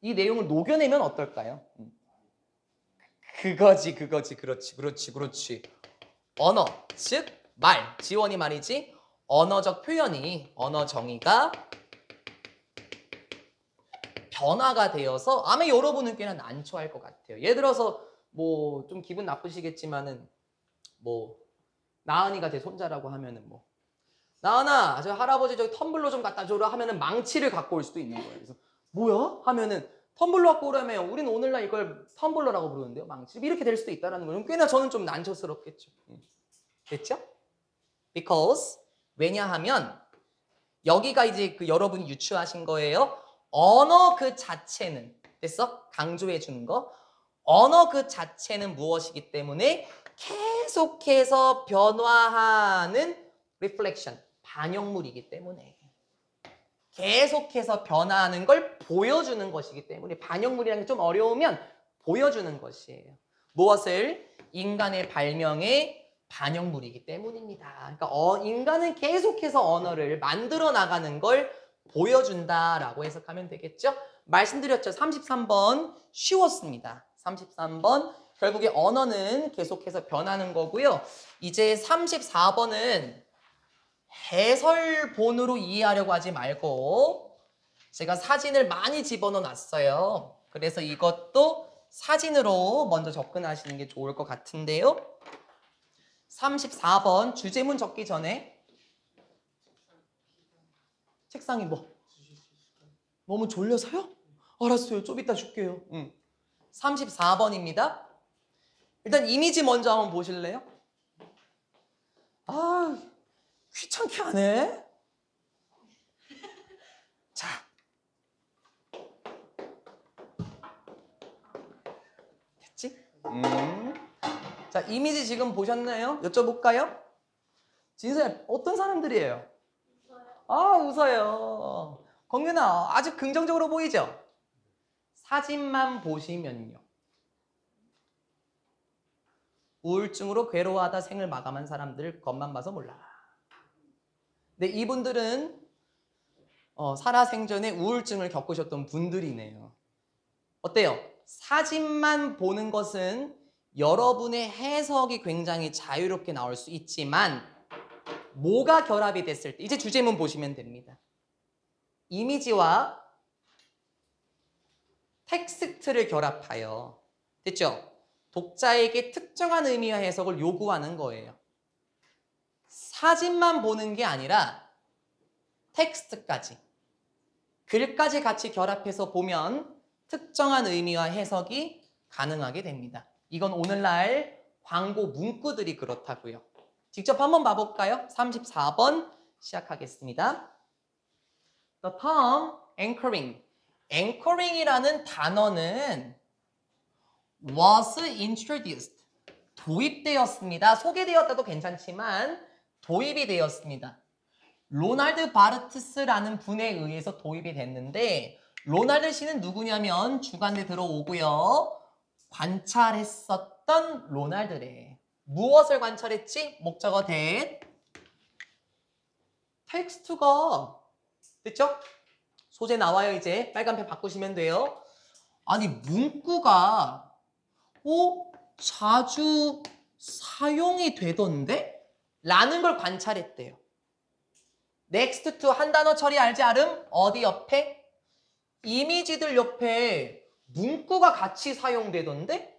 이 내용을 녹여내면 어떨까요? 그거지. 그렇지. 언어, 즉 말, 지원이 말이지. 언어적 표현이, 언어 정의가 변화가 되어서 아마 여러분은 꽤나 난처할 것 같아요. 예를 들어서 뭐 좀 기분 나쁘시겠지만은 뭐 나은이가 제 손자라고 하면은 뭐 나은아, 저 할아버지 저기 텀블러 좀 갖다 줘라 하면은 망치를 갖고 올 수도 있는 거예요. 그래서 뭐야? 하면은 텀블러 갖고 오라며. 우리는 오늘날 이걸 텀블러라고 부르는데요. 망치. 이렇게 될 수도 있다라는 거예요. 꽤나 저는 좀 난처스럽겠죠. 됐죠? Because 왜냐하면 여기가 이제 그 여러분이 유추하신 거예요. 언어 그 자체는 됐어? 강조해 주는 거. 언어 그 자체는 무엇이기 때문에 계속해서 변화하는 reflection, 반영물이기 때문에 계속해서 변화하는 걸 보여주는 것이기 때문에 반영물이라는 게 좀 어려우면 보여주는 것이에요. 무엇을? 인간의 발명의 반영물이기 때문입니다. 그러니까 인간은 계속해서 언어를 만들어 나가는 걸 보여준다라고 해석하면 되겠죠? 말씀드렸죠. 33번 쉬웠습니다. 33번 결국에 언어는 계속해서 변하는 거고요. 이제 34번은 해설본으로 이해하려고 하지 말고 제가 사진을 많이 집어넣어 놨어요. 그래서 이것도 사진으로 먼저 접근하시는 게 좋을 것 같은데요. 34번 주제문 적기 전에 책상이 뭐? 너무 졸려서요? 알았어요. 좀 이따 줄게요. 34번입니다. 일단 이미지 먼저 한번 보실래요? 아, 귀찮게 하네. 자. 됐지? 자, 이미지 지금 보셨나요? 여쭤볼까요? 진수야, 어떤 사람들이에요? 아, 웃어요. 공윤아, 아주 긍정적으로 보이죠? 사진만 보시면요. 우울증으로 괴로워하다 생을 마감한 사람들 겉만 봐서 몰라. 근데 이분들은 살아생전에 우울증을 겪으셨던 분들이네요. 어때요? 사진만 보는 것은 여러분의 해석이 굉장히 자유롭게 나올 수 있지만 뭐가 결합이 됐을 때 이제 주제문 보시면 됩니다. 이미지와 텍스트를 결합하여 됐죠? 독자에게 특정한 의미와 해석을 요구하는 거예요. 사진만 보는 게 아니라 텍스트까지 글까지 같이 결합해서 보면 특정한 의미와 해석이 가능하게 됩니다. 이건 오늘날 광고 문구들이 그렇다고요. 직접 한번 봐볼까요? 34번 시작하겠습니다. The term anchoring. anchoring이라는 단어는 was introduced. 도입되었습니다. 소개되었다도 괜찮지만 도입이 되었습니다. 로날드 바르트스라는 분에 의해서 도입이 됐는데 로날드 씨는 누구냐면 주간에 들어오고요. 관찰했었던 로날드래. 무엇을 관찰했지? 목적어 that. 텍스트가 됐죠? 소재 나와요. 이제 빨간펜 바꾸시면 돼요. 아니 문구가 자주 사용이 되던데? 라는 걸 관찰했대요. next to 한 단어 처리 알지 아름? 어디 옆에? 이미지들 옆에 문구가 같이 사용되던데?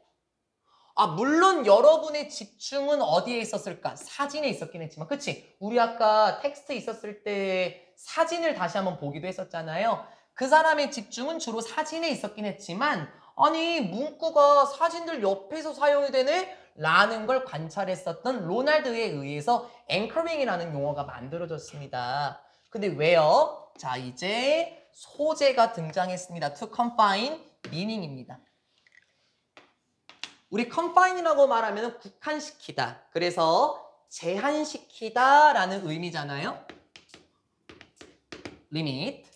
물론 여러분의 집중은 어디에 있었을까? 사진에 있었긴 했지만 그치? 우리 아까 텍스트 있었을 때 사진을 다시 한번 보기도 했었잖아요. 그 사람의 집중은 주로 사진에 있었긴 했지만 아니 문구가 사진들 옆에서 사용이 되네? 라는 걸 관찰했었던 로날드에 의해서 앵커링이라는 용어가 만들어졌습니다. 근데 왜요? 자 이제 소재가 등장했습니다. To confine meaning입니다. 우리 confine이라고 말하면 국한시키다. 그래서 제한시키다 라는 의미잖아요. limit.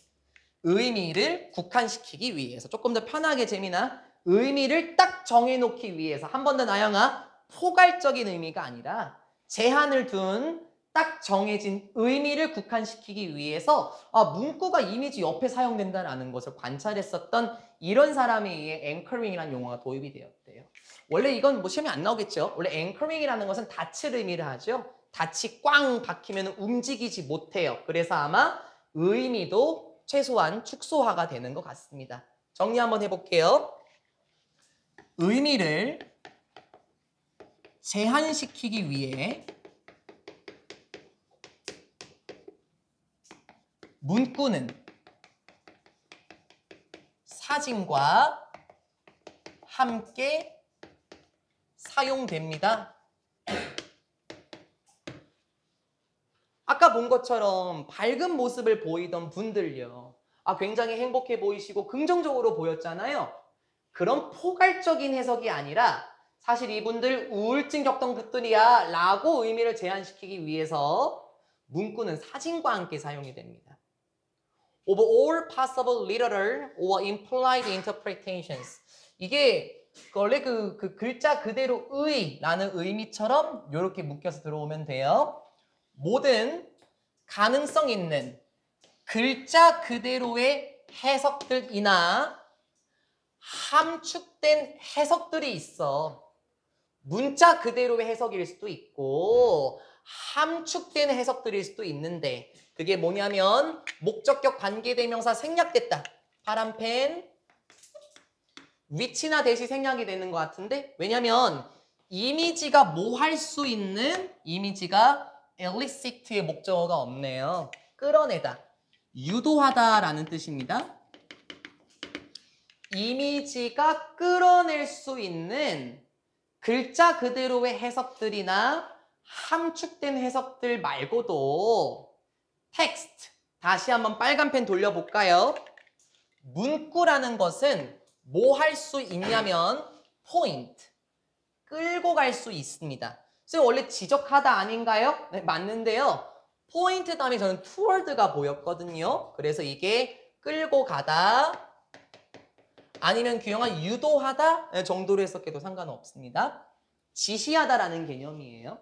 의미를 국한시키기 위해서. 조금 더 편하게 재미나 의미를 딱 정해놓기 위해서. 한 번 더 나영아. 포괄적인 의미가 아니라 제한을 둔 딱 정해진 의미를 국한시키기 위해서 문구가 이미지 옆에 사용된다는 것을 관찰했었던 이런 사람에 의해 앵커링이라는 용어가 도입이 되었대요. 원래 이건 뭐 시험에 안 나오겠죠. 원래 앵커링이라는 것은 닫힐 의미를 하죠. 닫이 꽝 박히면 움직이지 못해요. 그래서 아마 의미도 최소한 축소화가 되는 것 같습니다. 정리 한번 해볼게요. 의미를 제한시키기 위해 문구는 사진과 함께 사용됩니다. 아까 본 것처럼 밝은 모습을 보이던 분들요. 굉장히 행복해 보이시고 긍정적으로 보였잖아요. 그런 포괄적인 해석이 아니라 사실 이분들 우울증 겪던 분들이야 라고 의미를 제한시키기 위해서 문구는 사진과 함께 사용이 됩니다. Of all possible literal or implied interpretations. 이게 원래 그 글자 그대로 의라는 의미처럼 이렇게 묶여서 들어오면 돼요. 모든 가능성 있는 글자 그대로의 해석들이나 함축된 해석들이 있어. 문자 그대로의 해석일 수도 있고 함축된 해석들일 수도 있는데 그게 뭐냐면 목적격 관계대명사 생략됐다. 파란펜 위치나 대시 생략이 되는 것 같은데 왜냐면 이미지가 뭐 할 수 있는 이미지가 elicit의 목적어가 없네요. 끌어내다, 유도하다 라는 뜻입니다. 이미지가 끌어낼 수 있는 글자 그대로의 해석들이나 함축된 해석들 말고도 텍스트, 다시 한번 빨간 펜 돌려볼까요? 문구라는 것은 뭐 할 수 있냐면 포인트, 끌고 갈 수 있습니다. 선생님 원래 지적하다 아닌가요? 네, 맞는데요. 포인트 다음에 저는 투월드가 보였거든요. 그래서 이게 끌고 가다 아니면 규영아 유도하다 정도로 해석해도 상관은 없습니다. 지시하다라는 개념이에요.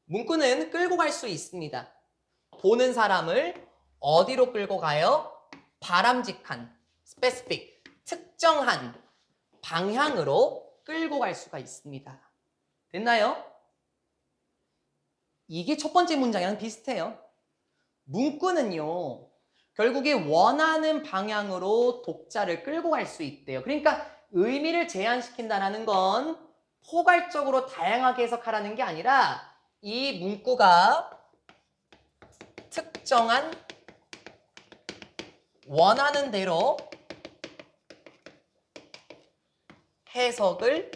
문구는 끌고 갈 수 있습니다. 보는 사람을 어디로 끌고 가요? 바람직한, specific, 특정한 방향으로 끌고 갈 수가 있습니다. 됐나요? 이게 첫 번째 문장이랑 비슷해요. 문구는요, 결국에 원하는 방향으로 독자를 끌고 갈 수 있대요. 그러니까 의미를 제한시킨다는 건 포괄적으로 다양하게 해석하라는 게 아니라 이 문구가 특정한 원하는 대로 해석을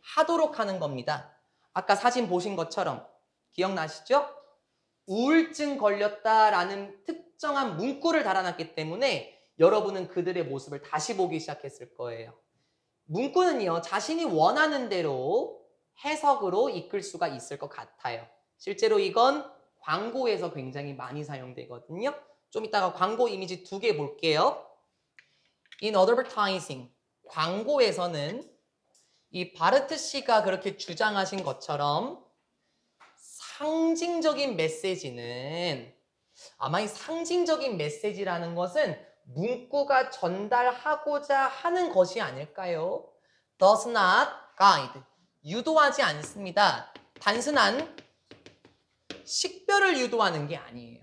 하도록 하는 겁니다. 아까 사진 보신 것처럼 기억나시죠? 우울증 걸렸다라는 특정한 문구를 달아놨기 때문에 여러분은 그들의 모습을 다시 보기 시작했을 거예요. 문구는요, 자신이 원하는 대로 해석으로 이끌 수가 있을 것 같아요. 실제로 이건 광고에서 굉장히 많이 사용되거든요. 좀 이따가 광고 이미지 2개 볼게요. In advertising, 광고에서는 이 바르트 씨가 그렇게 주장하신 것처럼 상징적인 메시지는 아마 이 상징적인 메시지라는 것은 문구가 전달하고자 하는 것이 아닐까요? Does not guide, 유도하지 않습니다. 단순한 식별을 유도하는 게 아니에요.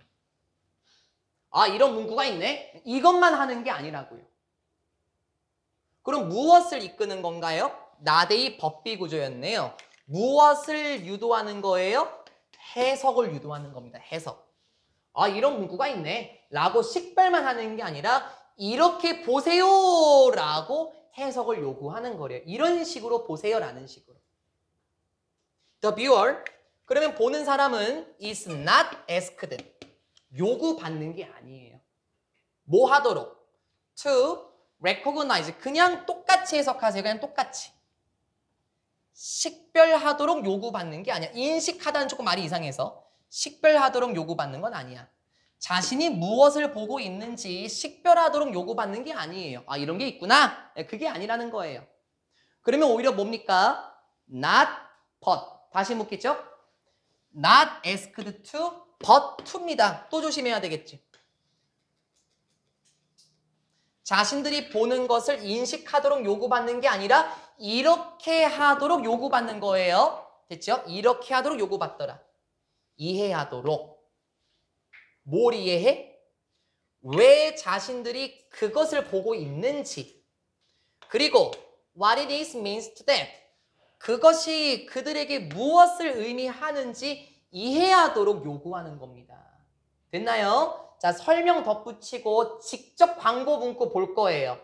아, 이런 문구가 있네? 이것만 하는 게 아니라고요. 그럼 무엇을 이끄는 건가요? 나대의 법비 구조였네요. 무엇을 유도하는 거예요? 해석을 유도하는 겁니다. 해석. 아, 이런 문구가 있네 라고 식별만 하는 게 아니라 이렇게 보세요 라고 해석을 요구하는 거래요. 이런 식으로 보세요 라는 식으로. The viewer, 그러면 보는 사람은 is not asked, 요구받는 게 아니에요. 뭐 하도록? To recognize, 그냥 똑같이 해석하세요. 그냥 똑같이. 식별하도록 요구받는 게 아니야. 인식하다는 조금 말이 이상해서 식별하도록 요구받는 건 아니야. 자신이 무엇을 보고 있는지 식별하도록 요구받는 게 아니에요. 아, 이런 게 있구나. 그게 아니라는 거예요. 그러면 오히려 뭡니까? Not but. 다시 묻겠죠? Not asked to, but to입니다. 또 조심해야 되겠지. 자신들이 보는 것을 인식하도록 요구받는 게 아니라 이렇게 하도록 요구받는 거예요. 됐죠? 이렇게 하도록 요구받더라. 이해하도록. 뭘 이해해? 왜 자신들이 그것을 보고 있는지. 그리고 what it is means to them. 그것이 그들에게 무엇을 의미하는지 이해하도록 요구하는 겁니다. 됐나요? 자, 설명 덧붙이고 직접 광고 문구 볼 거예요.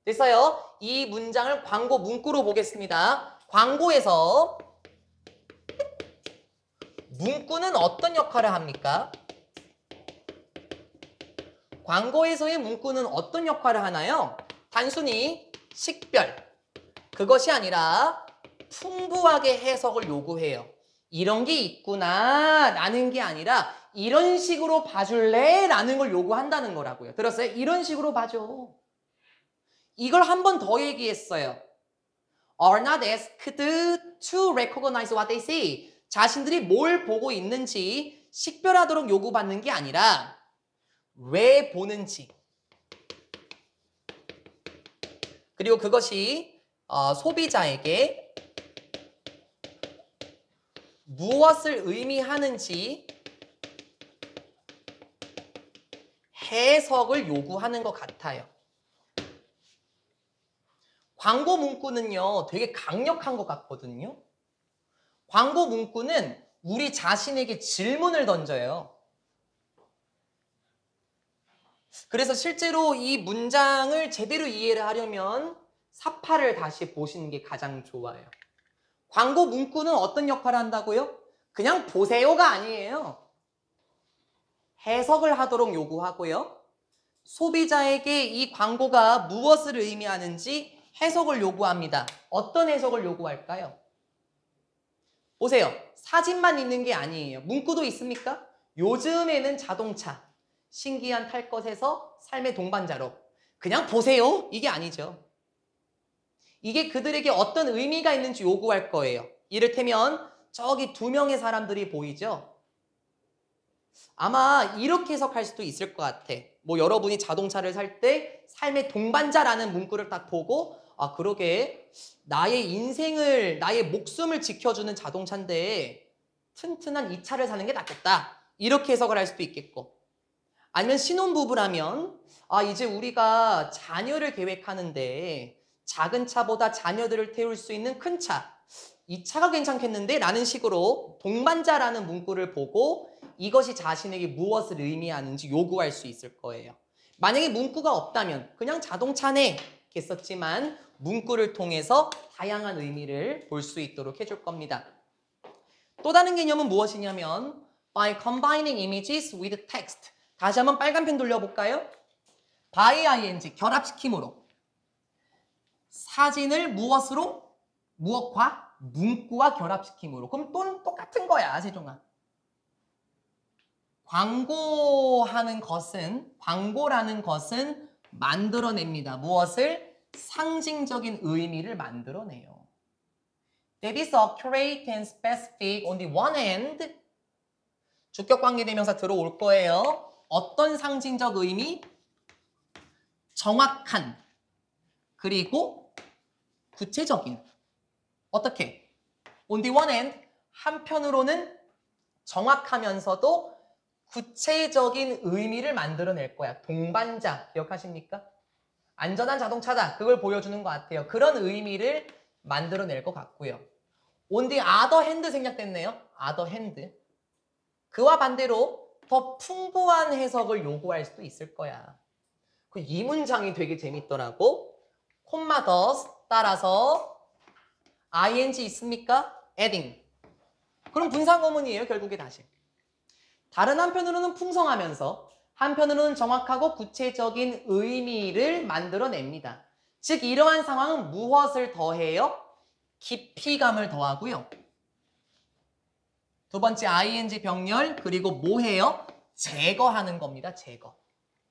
됐어요? 이 문장을 광고 문구로 보겠습니다. 광고에서 문구는 어떤 역할을 합니까? 광고에서의 문구는 어떤 역할을 하나요? 단순히 식별, 그것이 아니라 풍부하게 해석을 요구해요. 이런 게 있구나 라는 게 아니라 이런 식으로 봐줄래? 라는 걸 요구한다는 거라고요. 들었어요? 이런 식으로 봐줘. 이걸 한 번 더 얘기했어요. Are not asked to recognize what they see. 자신들이 뭘 보고 있는지 식별하도록 요구받는 게 아니라 왜 보는지, 그리고 그것이 소비자에게 무엇을 의미하는지 해석을 요구하는 것 같아요. 광고 문구는요, 되게 강력한 것 같거든요. 광고 문구는 우리 자신에게 질문을 던져요. 그래서 실제로 이 문장을 제대로 이해를 하려면 사파를 다시 보시는 게 가장 좋아요. 광고 문구는 어떤 역할을 한다고요? 그냥 보세요가 아니에요. 해석을 하도록 요구하고요. 소비자에게 이 광고가 무엇을 의미하는지 해석을 요구합니다. 어떤 해석을 요구할까요? 보세요. 사진만 있는 게 아니에요. 문구도 있습니까? 요즘에는 자동차, 신기한 탈 것에서 삶의 동반자로. 그냥 보세요. 이게 아니죠. 이게 그들에게 어떤 의미가 있는지 요구할 거예요. 이를테면 저기 2명의 사람들이 보이죠? 아마 이렇게 해석할 수도 있을 것 같아. 뭐 여러분이 자동차를 살 때 삶의 동반자라는 문구를 딱 보고 아 그러게 나의 인생을 나의 목숨을 지켜주는 자동차인데 튼튼한 이 차를 사는 게 낫겠다. 이렇게 해석을 할 수도 있겠고 아니면 신혼부부라면 아 이제 우리가 자녀를 계획하는데 작은 차보다 자녀들을 태울 수 있는 큰 차. 이 차가 괜찮겠는데? 라는 식으로 동반자라는 문구를 보고 이것이 자신에게 무엇을 의미하는지 요구할 수 있을 거예요. 만약에 문구가 없다면 그냥 자동차네 겠었지만 문구를 통해서 다양한 의미를 볼 수 있도록 해줄 겁니다. 또 다른 개념은 무엇이냐면 by combining images with text. 다시 한번 빨간 펜 돌려볼까요? by ing 결합시킴으로 사진을 무엇으로? 무엇과? 문구와 결합시킴으로. 그럼 또 똑같은 거야, 세종아. 광고라는 것은 만들어냅니다. 무엇을? 상징적인 의미를 만들어내요. That is accurate and specific on the one hand. 주격관계대명사 들어올 거예요. 어떤 상징적 의미? 정확한. 그리고 구체적인. 어떻게? On the one hand, 한편으로는 정확하면서도 구체적인 의미를 만들어낼 거야. 동반자, 기억하십니까? 안전한 자동차다. 그걸 보여주는 것 같아요. 그런 의미를 만들어낼 것 같고요. On the other hand 생략됐네요. other hand. 그와 반대로 더 풍부한 해석을 요구할 수도 있을 거야. 이 문장이 되게 재밌더라고. 콤마 더스 따라서 ing 있습니까? adding. 그럼 분사구문이에요. 결국에 다시. 다른 한편으로는 풍성하면서 한편으로는 정확하고 구체적인 의미를 만들어냅니다. 즉 이러한 상황은 무엇을 더해요? 깊이감을 더하고요. 두 번째 ing 병렬 그리고 뭐 해요? 제거하는 겁니다. 제거.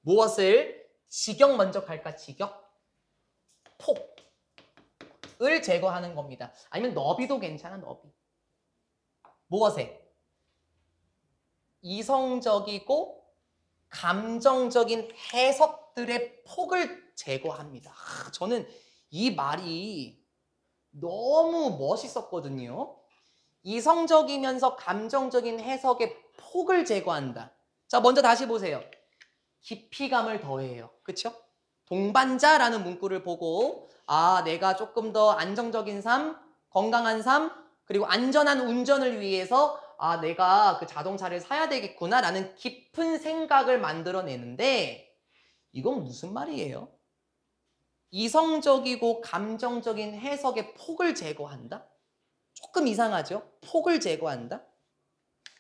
무엇을? 직역 먼저 갈까? 직역? 폭을 제거하는 겁니다. 아니면 너비도 괜찮아. 너비. 무엇에? 이성적이고 감정적인 해석들의 폭을 제거합니다. 저는 이 말이 너무 멋있었거든요. 이성적이면서 감정적인 해석의 폭을 제거한다. 자, 먼저 다시 보세요. 깊이감을 더해요. 그쵸? 동반자라는 문구를 보고 아, 내가 조금 더 안정적인 삶, 건강한 삶, 그리고 안전한 운전을 위해서 아, 내가 그 자동차를 사야 되겠구나 라는 깊은 생각을 만들어내는데 이건 무슨 말이에요? 이성적이고 감정적인 해석의 폭을 제거한다? 조금 이상하죠? 폭을 제거한다?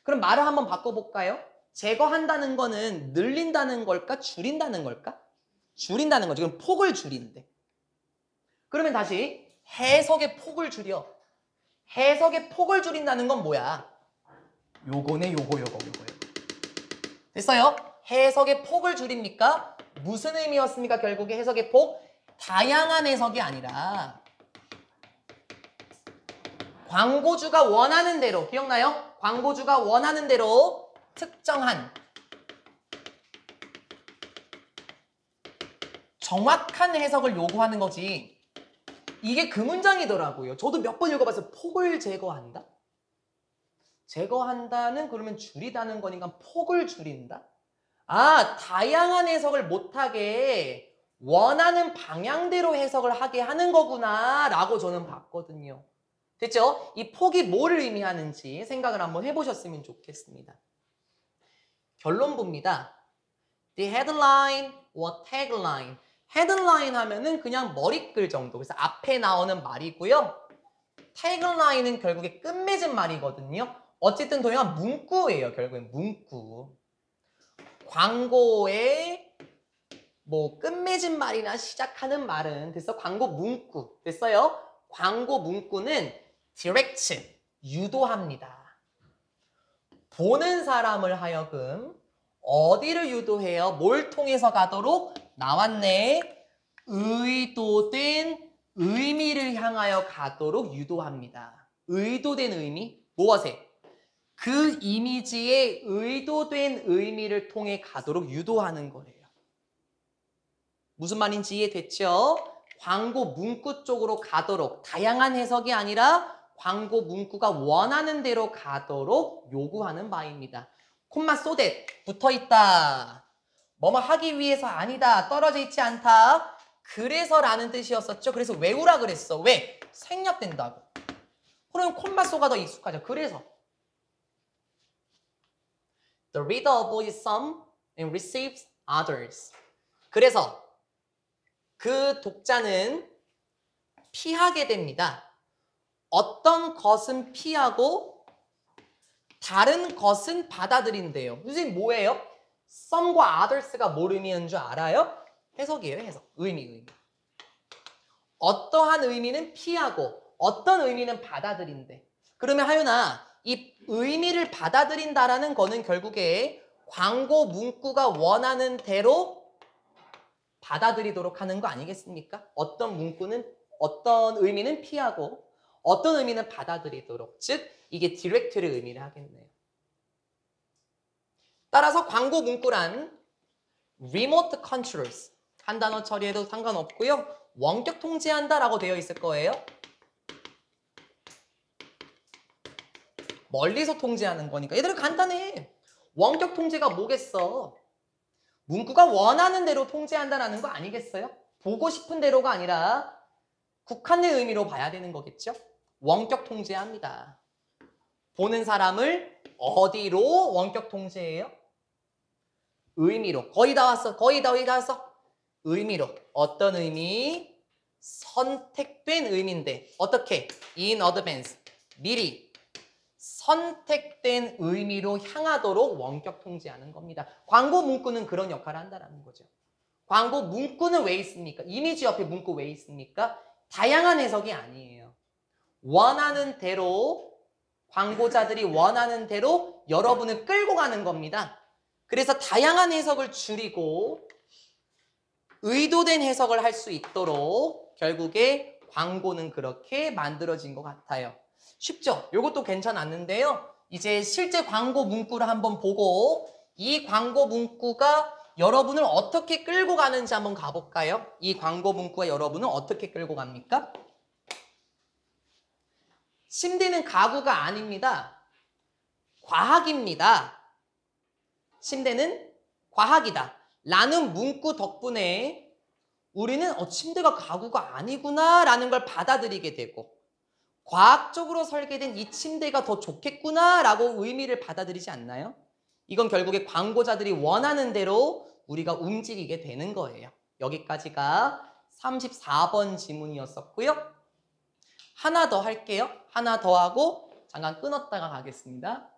그럼 말을 한번 바꿔볼까요? 제거한다는 거는 늘린다는 걸까? 줄인다는 걸까? 줄인다는 거죠. 그럼 폭을 줄인대. 그러면 다시 해석의 폭을 줄여. 해석의 폭을 줄인다는 건 뭐야? 요거네, 요거. 됐어요? 해석의 폭을 줄입니까? 무슨 의미였습니까? 결국에 해석의 폭? 다양한 해석이 아니라 광고주가 원하는 대로, 기억나요? 광고주가 원하는 대로 특정한 정확한 해석을 요구하는 거지. 이게 그 문장이더라고요. 저도 몇 번 읽어봤어요. 폭을 제거한다? 제거한다는 그러면 줄이다는 거니까 폭을 줄인다? 아, 다양한 해석을 못하게 원하는 방향대로 해석을 하게 하는 거구나 라고 저는 봤거든요. 됐죠? 이 폭이 뭘 의미하는지 생각을 한번 해보셨으면 좋겠습니다. 결론부입니다. The headline or tagline. 헤드라인 하면은 그냥 머리글 정도. 그래서 앞에 나오는 말이고요. 태그라인은 결국에 끝맺은 말이거든요. 어쨌든 동양 문구예요. 결국엔 문구. 광고에 뭐 끝맺은 말이나 시작하는 말은 됐어. 광고 문구. 됐어요? 광고 문구는 direct, 유도합니다. 보는 사람을 하여금 어디를 유도해요? 뭘 통해서 가도록? 나왔네. 의도된 의미를 향하여 가도록 유도합니다. 의도된 의미? 무엇에? 그 이미지의 의도된 의미를 통해 가도록 유도하는 거예요. 무슨 말인지 이해됐죠? 광고 문구 쪽으로 가도록, 다양한 해석이 아니라 광고 문구가 원하는 대로 가도록 요구하는 바입니다. 콤마 쏘댓 붙어있다. 뭐뭐 하기 위해서 아니다. 떨어져 있지 않다. 그래서라는 뜻이었었죠. 그래서 외우라 그랬어. 왜? 생략된다고. 그럼 콤마 쏘가 더 익숙하죠. 그래서 The reader avoids some and receives others. 그래서 그 독자는 피하게 됩니다. 어떤 것은 피하고 다른 것은 받아들인대요. 선생님 뭐예요? some과 others가 뭘 의미하는 줄 알아요? 해석이에요. 해석. 의미. 어떠한 의미는 피하고 어떤 의미는 받아들인대. 그러면 하윤아, 이 의미를 받아들인다라는 거는 결국에 광고 문구가 원하는 대로 받아들이도록 하는 거 아니겠습니까? 어떤 문구는 어떤 의미는 피하고 어떤 의미는 받아들이도록. 즉 이게 디렉트를 의미를 하겠네요. 따라서 광고 문구란 remote controls 한 단어 처리해도 상관없고요. 원격 통제한다라고 되어 있을 거예요. 멀리서 통제하는 거니까. 얘들아 간단해. 원격 통제가 뭐겠어? 문구가 원하는 대로 통제한다라는 거 아니겠어요? 보고 싶은 대로가 아니라 국한의 의미로 봐야 되는 거겠죠? 원격 통제합니다. 보는 사람을 어디로 원격 통제해요? 의미로. 거의 다 왔어. 거의 다 왔어. 의미로. 어떤 의미? 선택된 의미인데 어떻게? In advance. 미리 선택된 의미로 향하도록 원격 통제하는 겁니다. 광고 문구는 그런 역할을 한다는 거죠. 광고 문구는 왜 있습니까? 이미지 옆에 문구 왜 있습니까? 다양한 해석이 아니에요. 원하는 대로 광고자들이 원하는 대로 여러분을 끌고 가는 겁니다. 그래서 다양한 해석을 줄이고 의도된 해석을 할 수 있도록 결국에 광고는 그렇게 만들어진 것 같아요. 쉽죠? 이것도 괜찮았는데요. 이제 실제 광고 문구를 한번 보고 이 광고 문구가 여러분을 어떻게 끌고 가는지 한번 가볼까요? 이 광고 문구가 여러분을 어떻게 끌고 갑니까? 침대는 가구가 아닙니다. 과학입니다. 침대는 과학이다. 라는 문구 덕분에 우리는 침대가 가구가 아니구나 라는 걸 받아들이게 되고 과학적으로 설계된 이 침대가 더 좋겠구나 라고 의미를 받아들이지 않나요? 이건 결국에 광고자들이 원하는 대로 우리가 움직이게 되는 거예요. 여기까지가 34번 지문이었었고요. 하나 더 할게요. 하나 더 하고 잠깐 끊었다가 가겠습니다.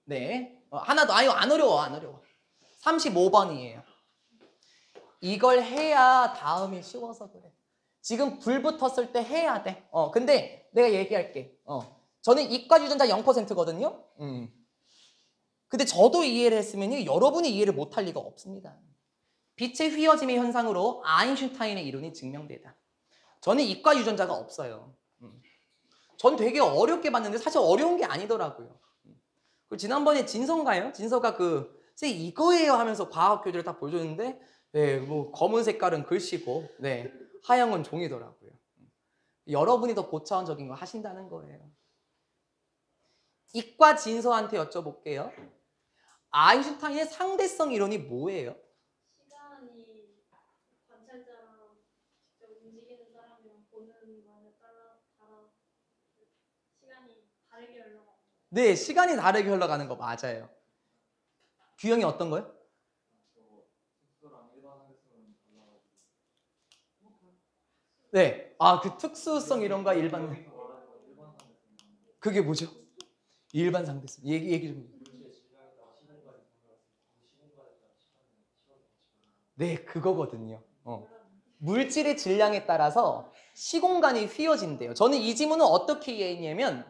네, 하나 더. 아유, 안 어려워, 안 어려워. 35번이에요. 이걸 해야 다음이 쉬워서 그래. 지금 불 붙었을 때 해야 돼. 근데 내가 얘기할게. 저는 이과 유전자 0%거든요. 근데 저도 이해를 했으면 여러분이 이해를 못할 리가 없습니다. 빛의 휘어짐의 현상으로 아인슈타인의 이론이 증명되다. 저는 이과 유전자가 없어요. 전 되게 어렵게 봤는데 사실 어려운 게 아니더라고요. 그리고 지난번에 진서인가요? 진서가 선생님 이거예요 하면서 과학 교재를 딱 보여줬는데 네, 뭐 검은 색깔은 글씨고 네, 하얀 종이더라고요. 여러분이 더 고차원적인 거 하신다는 거예요. 이과 진서한테 여쭤볼게요. 아인슈타인의 상대성 이론이 뭐예요?
시간이 관찰자랑 직접 움직이는 사람이랑 보는 거에 따라 시간이 다르게 흘러가는 거예요.
네, 시간이 다르게 흘러가는 거 맞아요. 규형이 어떤 거요? 네. 아, 그 특수성 이런 거 일반 그게 뭐죠? 일반 상대성. 얘기 좀. 네, 그거거든요. 물질의 질량에 따라서 시공간이 휘어진대요. 저는 이 지문은 어떻게 이해했냐면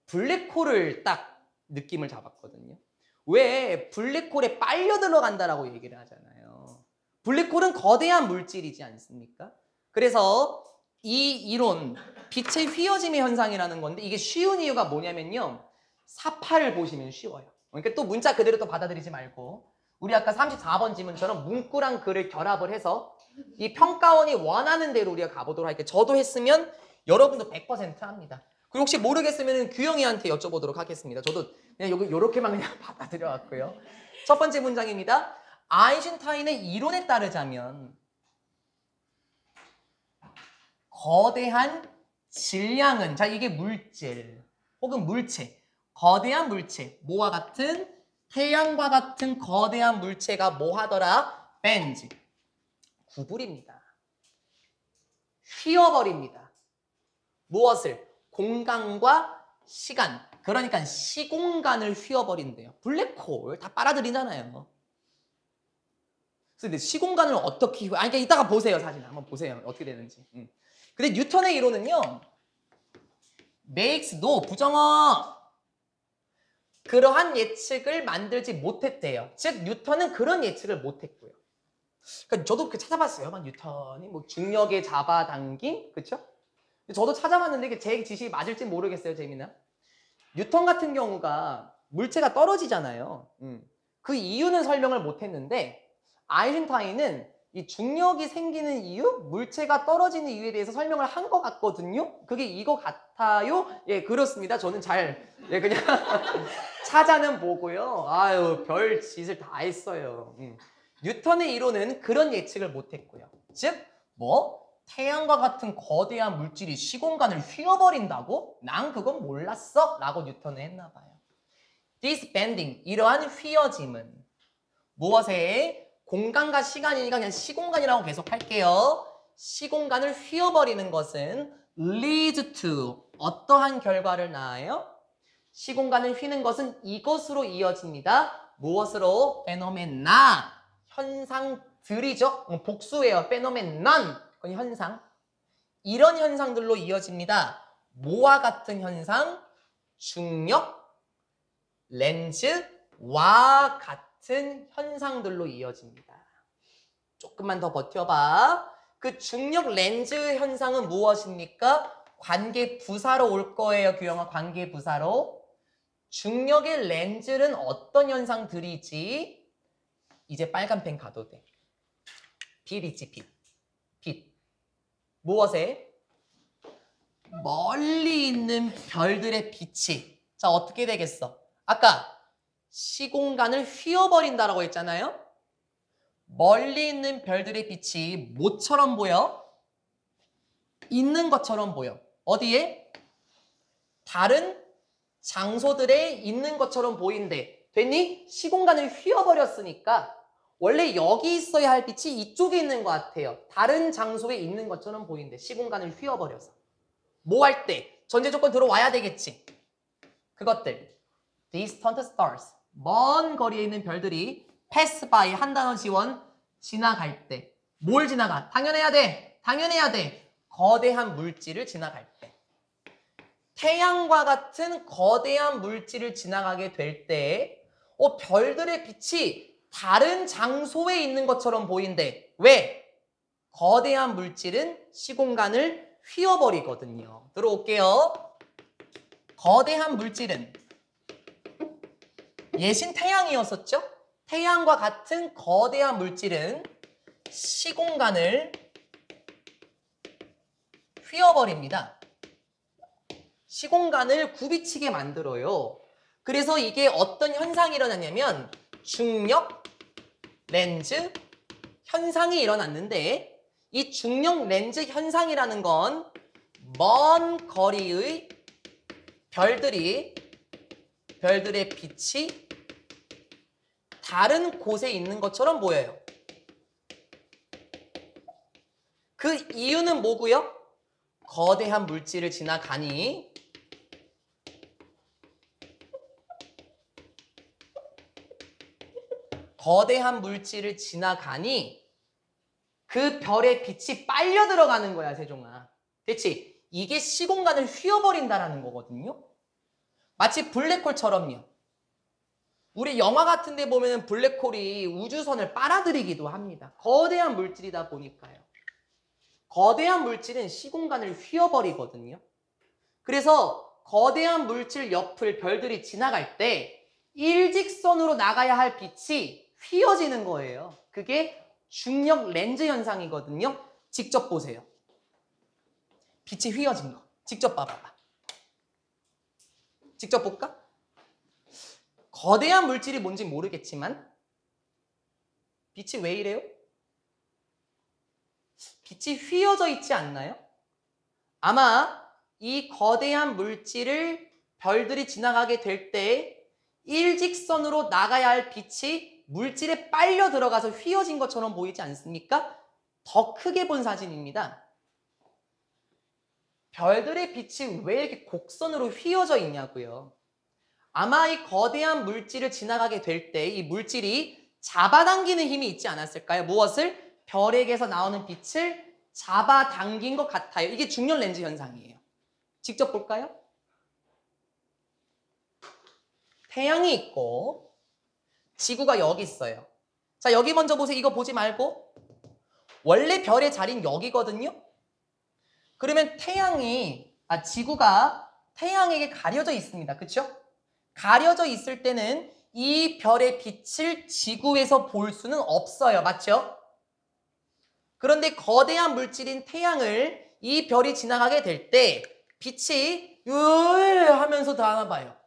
블랙홀을 딱 느낌을 잡았거든요. 왜 블랙홀에 빨려 들어간다라고 얘기를 하잖아요. 블랙홀은 거대한 물질이지 않습니까? 그래서 이 이론, 빛의 휘어짐의 현상이라는 건데 이게 쉬운 이유가 뭐냐면요. 사파를 보시면 쉬워요. 그러니까 또 문자 그대로 또 받아들이지 말고 우리 아까 34번 지문처럼 문구랑 글을 결합을 해서 이 평가원이 원하는 대로 우리가 가보도록 할게요. 저도 했으면 여러분도 100% 합니다. 그리고 혹시 모르겠으면 규영이한테 여쭤보도록 하겠습니다. 저도 그냥 요렇게만 그냥 받아들여 왔고요. 첫 번째 문장입니다. 아인슈타인의 이론에 따르자면 거대한 질량은, 자 이게 물질 혹은 물체, 거대한 물체, 뭐와 같은 태양과 같은 거대한 물체가 뭐 하더라? 벤즈, 구부립니다. 휘어버립니다. 무엇을? 공간과 시간, 그러니까 시공간을 휘어버린대요. 블랙홀 다 빨아들이잖아요. 근데 시공간을 어떻게 그러니까 이따가 보세요. 사진 한번 보세요. 어떻게 되는지. 근데 뉴턴의 이론은요. makes no, 부정어. 그러한 예측을 만들지 못했대요. 즉 뉴턴은 그런 예측을 못했고요. 그러니까 저도 찾아봤어요. 막 뉴턴이 뭐 중력의 잡아당김, 그렇죠? 저도 찾아봤는데 이게 제 지식이 맞을지 모르겠어요, 재미나. 뉴턴 같은 경우가 물체가 떨어지잖아요. 그 이유는 설명을 못했는데 아인슈타인은 이 중력이 생기는 이유, 물체가 떨어지는 이유에 대해서 설명을 한 것 같거든요. 그게 이거 같아요. 예, 그렇습니다. 저는 잘 그냥 찾아는 보고요. 아유, 별 짓을 다 했어요. 뉴턴의 이론은 그런 예측을 못했고요. 즉, 태양과 같은 거대한 물질이 시공간을 휘어버린다고? 난 그건 몰랐어 라고 뉴턴은 했나 봐요. This bending, 이러한 휘어짐은 무엇에? 공간과 시간이니까 그냥 시공간이라고 계속 할게요. 시공간을 휘어버리는 것은 leads to, 어떠한 결과를 낳아요? 시공간을 휘는 것은 이것으로 이어집니다. 무엇으로? 페노메나, 현상들이죠. 복수예요. 페노메넌, 그건 현상. 이런 현상들로 이어집니다. 뭐와 같은 현상? 중력, 렌즈와 같은 현상들로 이어집니다. 조금만 더 버텨봐. 그 중력 렌즈 현상은 무엇입니까? 관계 부사로 올 거예요. 규영아, 관계 부사로. 중력의 렌즈는 어떤 현상들이지? 이제 빨간 펜 가도 돼. 빛 있지, 빛. 빛. 무엇에? 멀리 있는 별들의 빛이. 자, 어떻게 되겠어? 아까 시공간을 휘어버린다라고 했잖아요. 멀리 있는 별들의 빛이 뭐처럼 보여? 있는 것처럼 보여. 어디에? 다른 장소들에 있는 것처럼 보인대. 됐니? 시공간을 휘어버렸으니까 원래 여기 있어야 할 빛이 이쪽에 있는 것 같아요. 다른 장소에 있는 것처럼 보인대. 시공간을 휘어버려서. 뭐 할 때? 전제 조건 들어와야 되겠지. 그것들. distant stars. 먼 거리에 있는 별들이 pass by, 한 단어 지원, 지나갈 때. 뭘 지나가? 당연해야 돼. 당연해야 돼. 거대한 물질을 지나갈 때. 태양과 같은 거대한 물질을 지나가게 될 때 별들의 빛이 다른 장소에 있는 것처럼 보인대. 왜? 거대한 물질은 시공간을 휘어버리거든요. 들어올게요. 거대한 물질은 예신 태양이었었죠? 태양과 같은 거대한 물질은 시공간을 휘어버립니다. 시공간을 굽이치게 만들어요. 그래서 이게 어떤 현상이 일어나냐면 중력 렌즈 현상이 일어났는데 이 중력 렌즈 현상이라는 건 먼 거리의 별들의 빛이 다른 곳에 있는 것처럼 보여요. 그 이유는 뭐고요? 거대한 물질을 지나가니 그 별의 빛이 빨려 들어가는 거야, 세종아. 됐지? 이게 시공간을 휘어버린다라는 거거든요. 마치 블랙홀처럼요. 우리 영화 같은 데 보면 블랙홀이 우주선을 빨아들이기도 합니다. 거대한 물질이다 보니까요. 거대한 물질은 시공간을 휘어버리거든요. 그래서 거대한 물질 옆을 별들이 지나갈 때 일직선으로 나가야 할 빛이 휘어지는 거예요. 그게 중력 렌즈 현상이거든요. 직접 보세요. 빛이 휘어진 거. 직접 봐봐봐. 직접 볼까? 거대한 물질이 뭔지 모르겠지만 빛이 왜 이래요? 빛이 휘어져 있지 않나요? 아마 이 거대한 물질을 별들이 지나가게 될 때 일직선으로 나가야 할 빛이 물질에 빨려 들어가서 휘어진 것처럼 보이지 않습니까? 더 크게 본 사진입니다. 별들의 빛이 왜 이렇게 곡선으로 휘어져 있냐고요. 아마 이 거대한 물질을 지나가게 될 때 이 물질이 잡아당기는 힘이 있지 않았을까요? 무엇을? 별에게서 나오는 빛을 잡아당긴 것 같아요. 이게 중력 렌즈 현상이에요. 직접 볼까요? 태양이 있고 지구가 여기 있어요. 자, 여기 먼저 보세요. 이거 보지 말고. 원래 별의 자리는 여기거든요. 그러면 지구가 태양에게 가려져 있습니다. 그렇죠? 가려져 있을 때는 이 별의 빛을 지구에서 볼 수는 없어요. 맞죠? 그런데 거대한 물질인 태양을 이 별이 지나가게 될 때 빛이 하면서 다 봐요.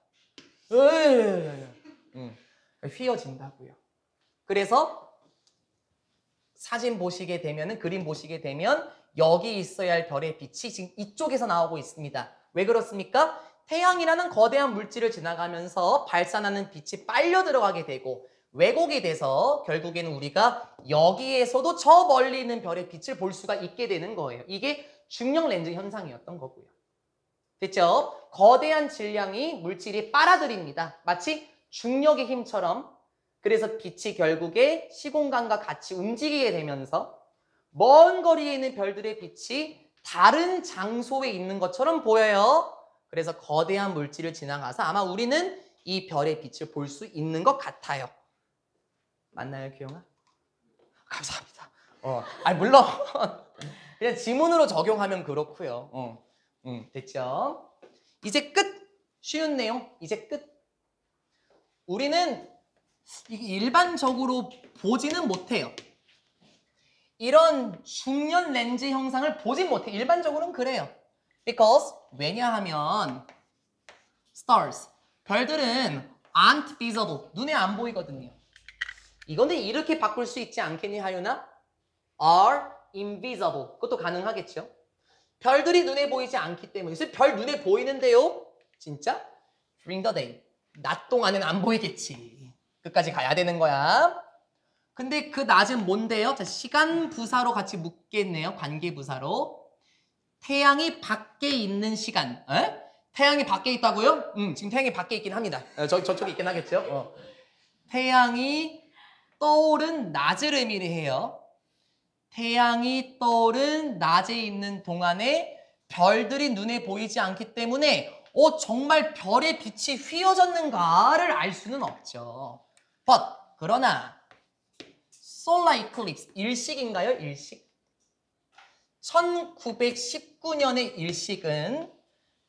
휘어진다고요. 그래서 사진 보시게 되면, 그림 보시게 되면 여기 있어야 할 별의 빛이 지금 이쪽에서 나오고 있습니다. 왜 그렇습니까? 태양이라는 거대한 물질을 지나가면서 발산하는 빛이 빨려 들어가게 되고 왜곡이 돼서 결국에는 우리가 여기에서도 저 멀리 있는 별의 빛을 볼 수가 있게 되는 거예요. 이게 중력 렌즈 현상이었던 거고요. 됐죠? 거대한 질량이 물질이 빨아들입니다. 마치 중력의 힘처럼. 그래서 빛이 결국에 시공간과 같이 움직이게 되면서 먼 거리에 있는 별들의 빛이 다른 장소에 있는 것처럼 보여요. 그래서 거대한 물질을 지나가서 아마 우리는 이 별의 빛을 볼 수 있는 것 같아요. 맞나요, 규영아? 감사합니다. 물론 그냥 지문으로 적용하면 그렇고요. 됐죠? 이제 끝. 쉬운 내용. 이제 끝. 우리는 일반적으로 보지는 못해요. 이런 중력 렌즈 형상을 보진 못해. 일반적으로는 그래요. Because 왜냐하면 stars, 별들은 aren't visible, 눈에 안 보이거든요. 이건데 이렇게 바꿀 수 있지 않겠니, 하윤아? are invisible. 그것도 가능하겠죠. 별들이 눈에 보이지 않기 때문에. 그래서 별 눈에 보이는데요. 진짜? During the day. 낮 동안은 안 보이겠지. 끝까지 가야 되는 거야. 근데 그 낮은 뭔데요? 자, 시간 부사로 같이 묶겠네요. 관계 부사로. 태양이 밖에 있는 시간. 태양이 밖에 있다고요? 지금 태양이 밖에 있긴 합니다. 저쪽에 있긴 하겠죠. 태양이 떠오른 낮을 의미를 해요. 태양이 떠오른 낮에 있는 동안에 별들이 눈에 보이지 않기 때문에 정말 별의 빛이 휘어졌는가를 알 수는 없죠. 그러나 solar eclipse, 일식인가요? 일식? 1919년의 일식은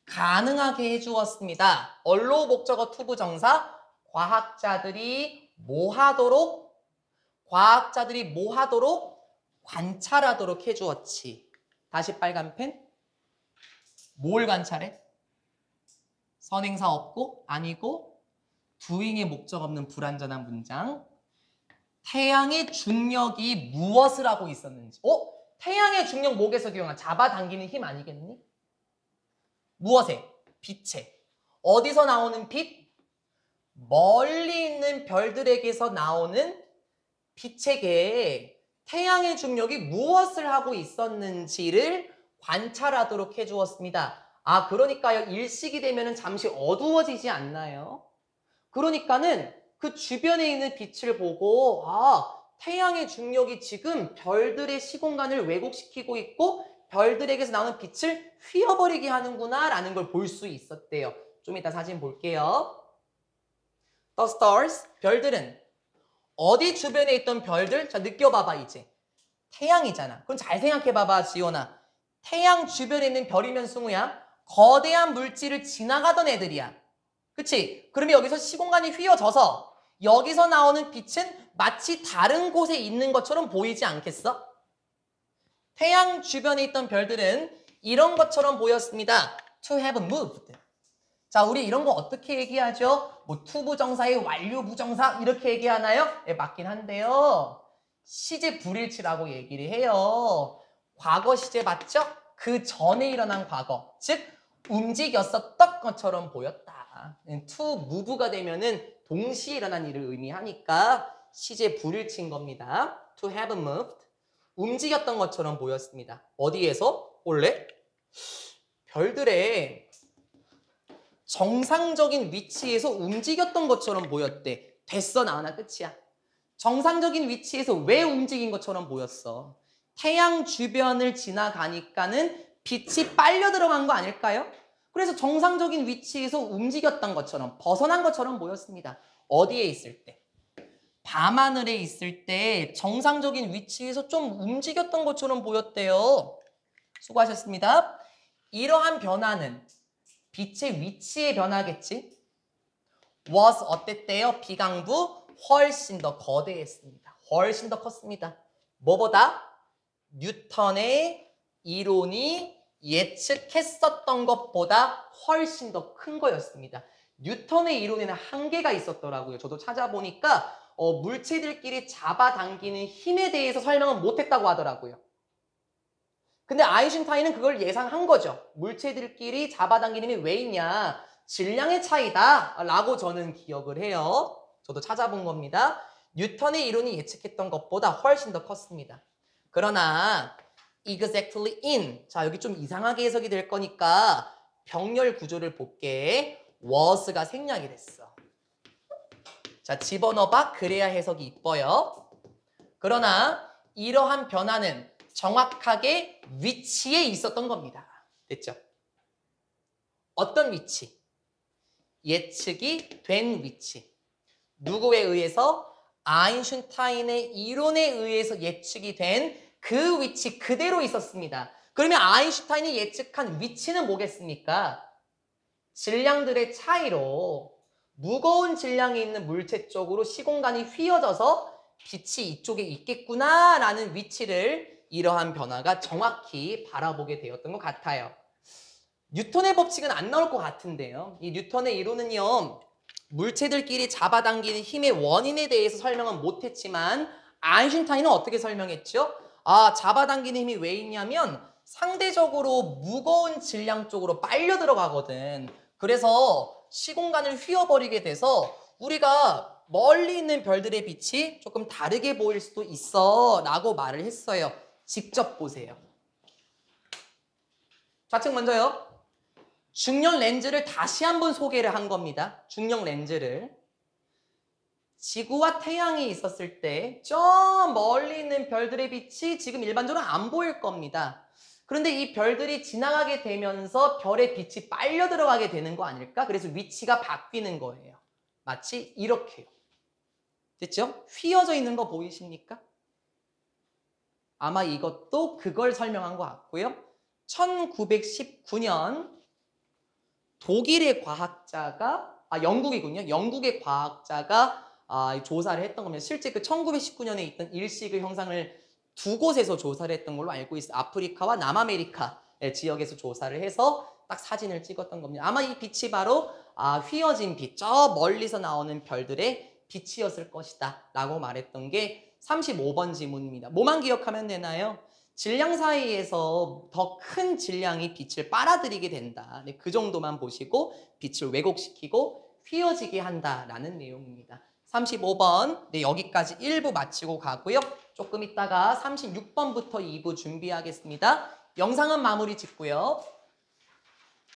가능하게 해주었습니다. 언로 목적어 투부정사 과학자들이 뭐 하도록 관찰하도록 해주었지. 다시 빨간 펜. 뭘 관찰해? 선행사 없고 아니고 doing의 목적 없는 불완전한 문장. 태양의 중력이 무엇을 하고 있었는지. 태양의 중력 목에서 기용한 잡아당기는 힘 아니겠니? 무엇에? 빛에. 어디서 나오는 빛? 멀리 있는 별들에게서 나오는 빛에게 태양의 중력이 무엇을 하고 있었는지를 관찰하도록 해주었습니다. 아, 그러니까요. 일식이 되면 잠시 어두워지지 않나요? 그러니까는 그 주변에 있는 빛을 보고 아, 태양의 중력이 지금 별들의 시공간을 왜곡시키고 있고 별들에게서 나오는 빛을 휘어버리게 하는구나 라는 걸 볼 수 있었대요. 좀 이따 사진 볼게요. The stars, 별들은 어디 주변에 있던 별들? 자, 느껴봐봐 이제. 태양이잖아. 그럼 잘 생각해봐봐 지원아. 태양 주변에 있는 별이면 승우야. 거대한 물질을 지나가던 애들이야. 그치? 그러면 여기서 시공간이 휘어져서 여기서 나오는 빛은 마치 다른 곳에 있는 것처럼 보이지 않겠어? 태양 주변에 있던 별들은 이런 것처럼 보였습니다. To have moved. 자, 우리 이런 거 어떻게 얘기하죠? 뭐 to 부정사의 완료 부정사 이렇게 얘기하나요? 네, 맞긴 한데요. 시제 불일치라고 얘기를 해요. 과거 시제 맞죠? 그 전에 일어난 과거. 즉 움직였었던 것처럼 보였다. to move가 되면은 동시에 일어난 일을 의미하니까 시제 불일치인 겁니다. To have moved. 움직였던 것처럼 보였습니다. 어디에서? 원래? 별들의 정상적인 위치에서 움직였던 것처럼 보였대. 됐어, 나나 끝이야. 정상적인 위치에서 왜 움직인 것처럼 보였어? 태양 주변을 지나가니까는 빛이 빨려 들어간 거 아닐까요? 그래서 정상적인 위치에서 움직였던 것처럼 벗어난 것처럼 보였습니다. 어디에 있을 때? 밤하늘에 있을 때 정상적인 위치에서 좀 움직였던 것처럼 보였대요. 수고하셨습니다. 이러한 변화는 빛의 위치의 변화겠지? was 어땠대요? 비강부 훨씬 더 거대했습니다. 훨씬 더 컸습니다. 뭐보다? 뉴턴의 이론이 예측했었던 것보다 훨씬 더 큰 거였습니다. 뉴턴의 이론에는 한계가 있었더라고요. 저도 찾아보니까 물체들끼리 잡아당기는 힘에 대해서 설명은 못했다고 하더라고요. 근데 아인슈타인은 그걸 예상한 거죠. 물체들끼리 잡아당기는 힘이 왜 있냐? 질량의 차이다 라고 저는 기억을 해요. 저도 찾아본 겁니다. 뉴턴의 이론이 예측했던 것보다 훨씬 더 컸습니다. 그러나 exactly in, 자 여기 좀 이상하게 해석이 될 거니까 병렬 구조를 볼게. was가 생략이 됐어. 자 집어넣어봐. 그래야 해석이 이뻐요. 그러나 이러한 변화는 정확하게 위치에 있었던 겁니다. 됐죠? 어떤 위치? 예측이 된 위치. 누구에 의해서? 아인슈타인의 이론에 의해서 예측이 된 그 위치 그대로 있었습니다. 그러면 아인슈타인이 예측한 위치는 뭐겠습니까? 질량들의 차이로 무거운 질량이 있는 물체 쪽으로 시공간이 휘어져서 빛이 이쪽에 있겠구나 라는 위치를 이러한 변화가 정확히 바라보게 되었던 것 같아요. 뉴턴의 법칙은 안 나올 것 같은데요. 이 뉴턴의 이론은요. 물체들끼리 잡아당기는 힘의 원인에 대해서 설명은 못했지만 아인슈타인은 어떻게 설명했죠? 아, 잡아당기는 힘이 왜 있냐면 상대적으로 무거운 질량 쪽으로 빨려 들어가거든. 그래서 시공간을 휘어버리게 돼서 우리가 멀리 있는 별들의 빛이 조금 다르게 보일 수도 있어 라고 말을 했어요. 직접 보세요. 좌측 먼저요. 중력 렌즈를 다시 한번 소개를 한 겁니다. 중력 렌즈를. 지구와 태양이 있었을 때 저 멀리 있는 별들의 빛이 지금 일반적으로 안 보일 겁니다. 그런데 이 별들이 지나가게 되면서 별의 빛이 빨려 들어가게 되는 거 아닐까? 그래서 위치가 바뀌는 거예요. 마치 이렇게요. 됐죠? 휘어져 있는 거 보이십니까? 아마 이것도 그걸 설명한 것 같고요. 1919년 독일의 과학자가, 영국이군요. 영국의 과학자가 조사를 했던 겁니다. 실제 그 1919년에 있던 일식의 형상을 두 곳에서 조사를 했던 걸로 알고 있어요. 아프리카와 남아메리카 지역에서 조사를 해서 딱 사진을 찍었던 겁니다. 아마 이 빛이 바로 휘어진 빛, 저 멀리서 나오는 별들의 빛이었을 것이다 라고 말했던 게 35번 지문입니다. 뭐만 기억하면 되나요? 질량 사이에서 더 큰 질량이 빛을 빨아들이게 된다. 그 정도만 보시고 빛을 왜곡시키고 휘어지게 한다라는 내용입니다. 35번, 네, 여기까지 1부 마치고 가고요. 조금 있다가 36번부터 2부 준비하겠습니다. 영상은 마무리 짓고요.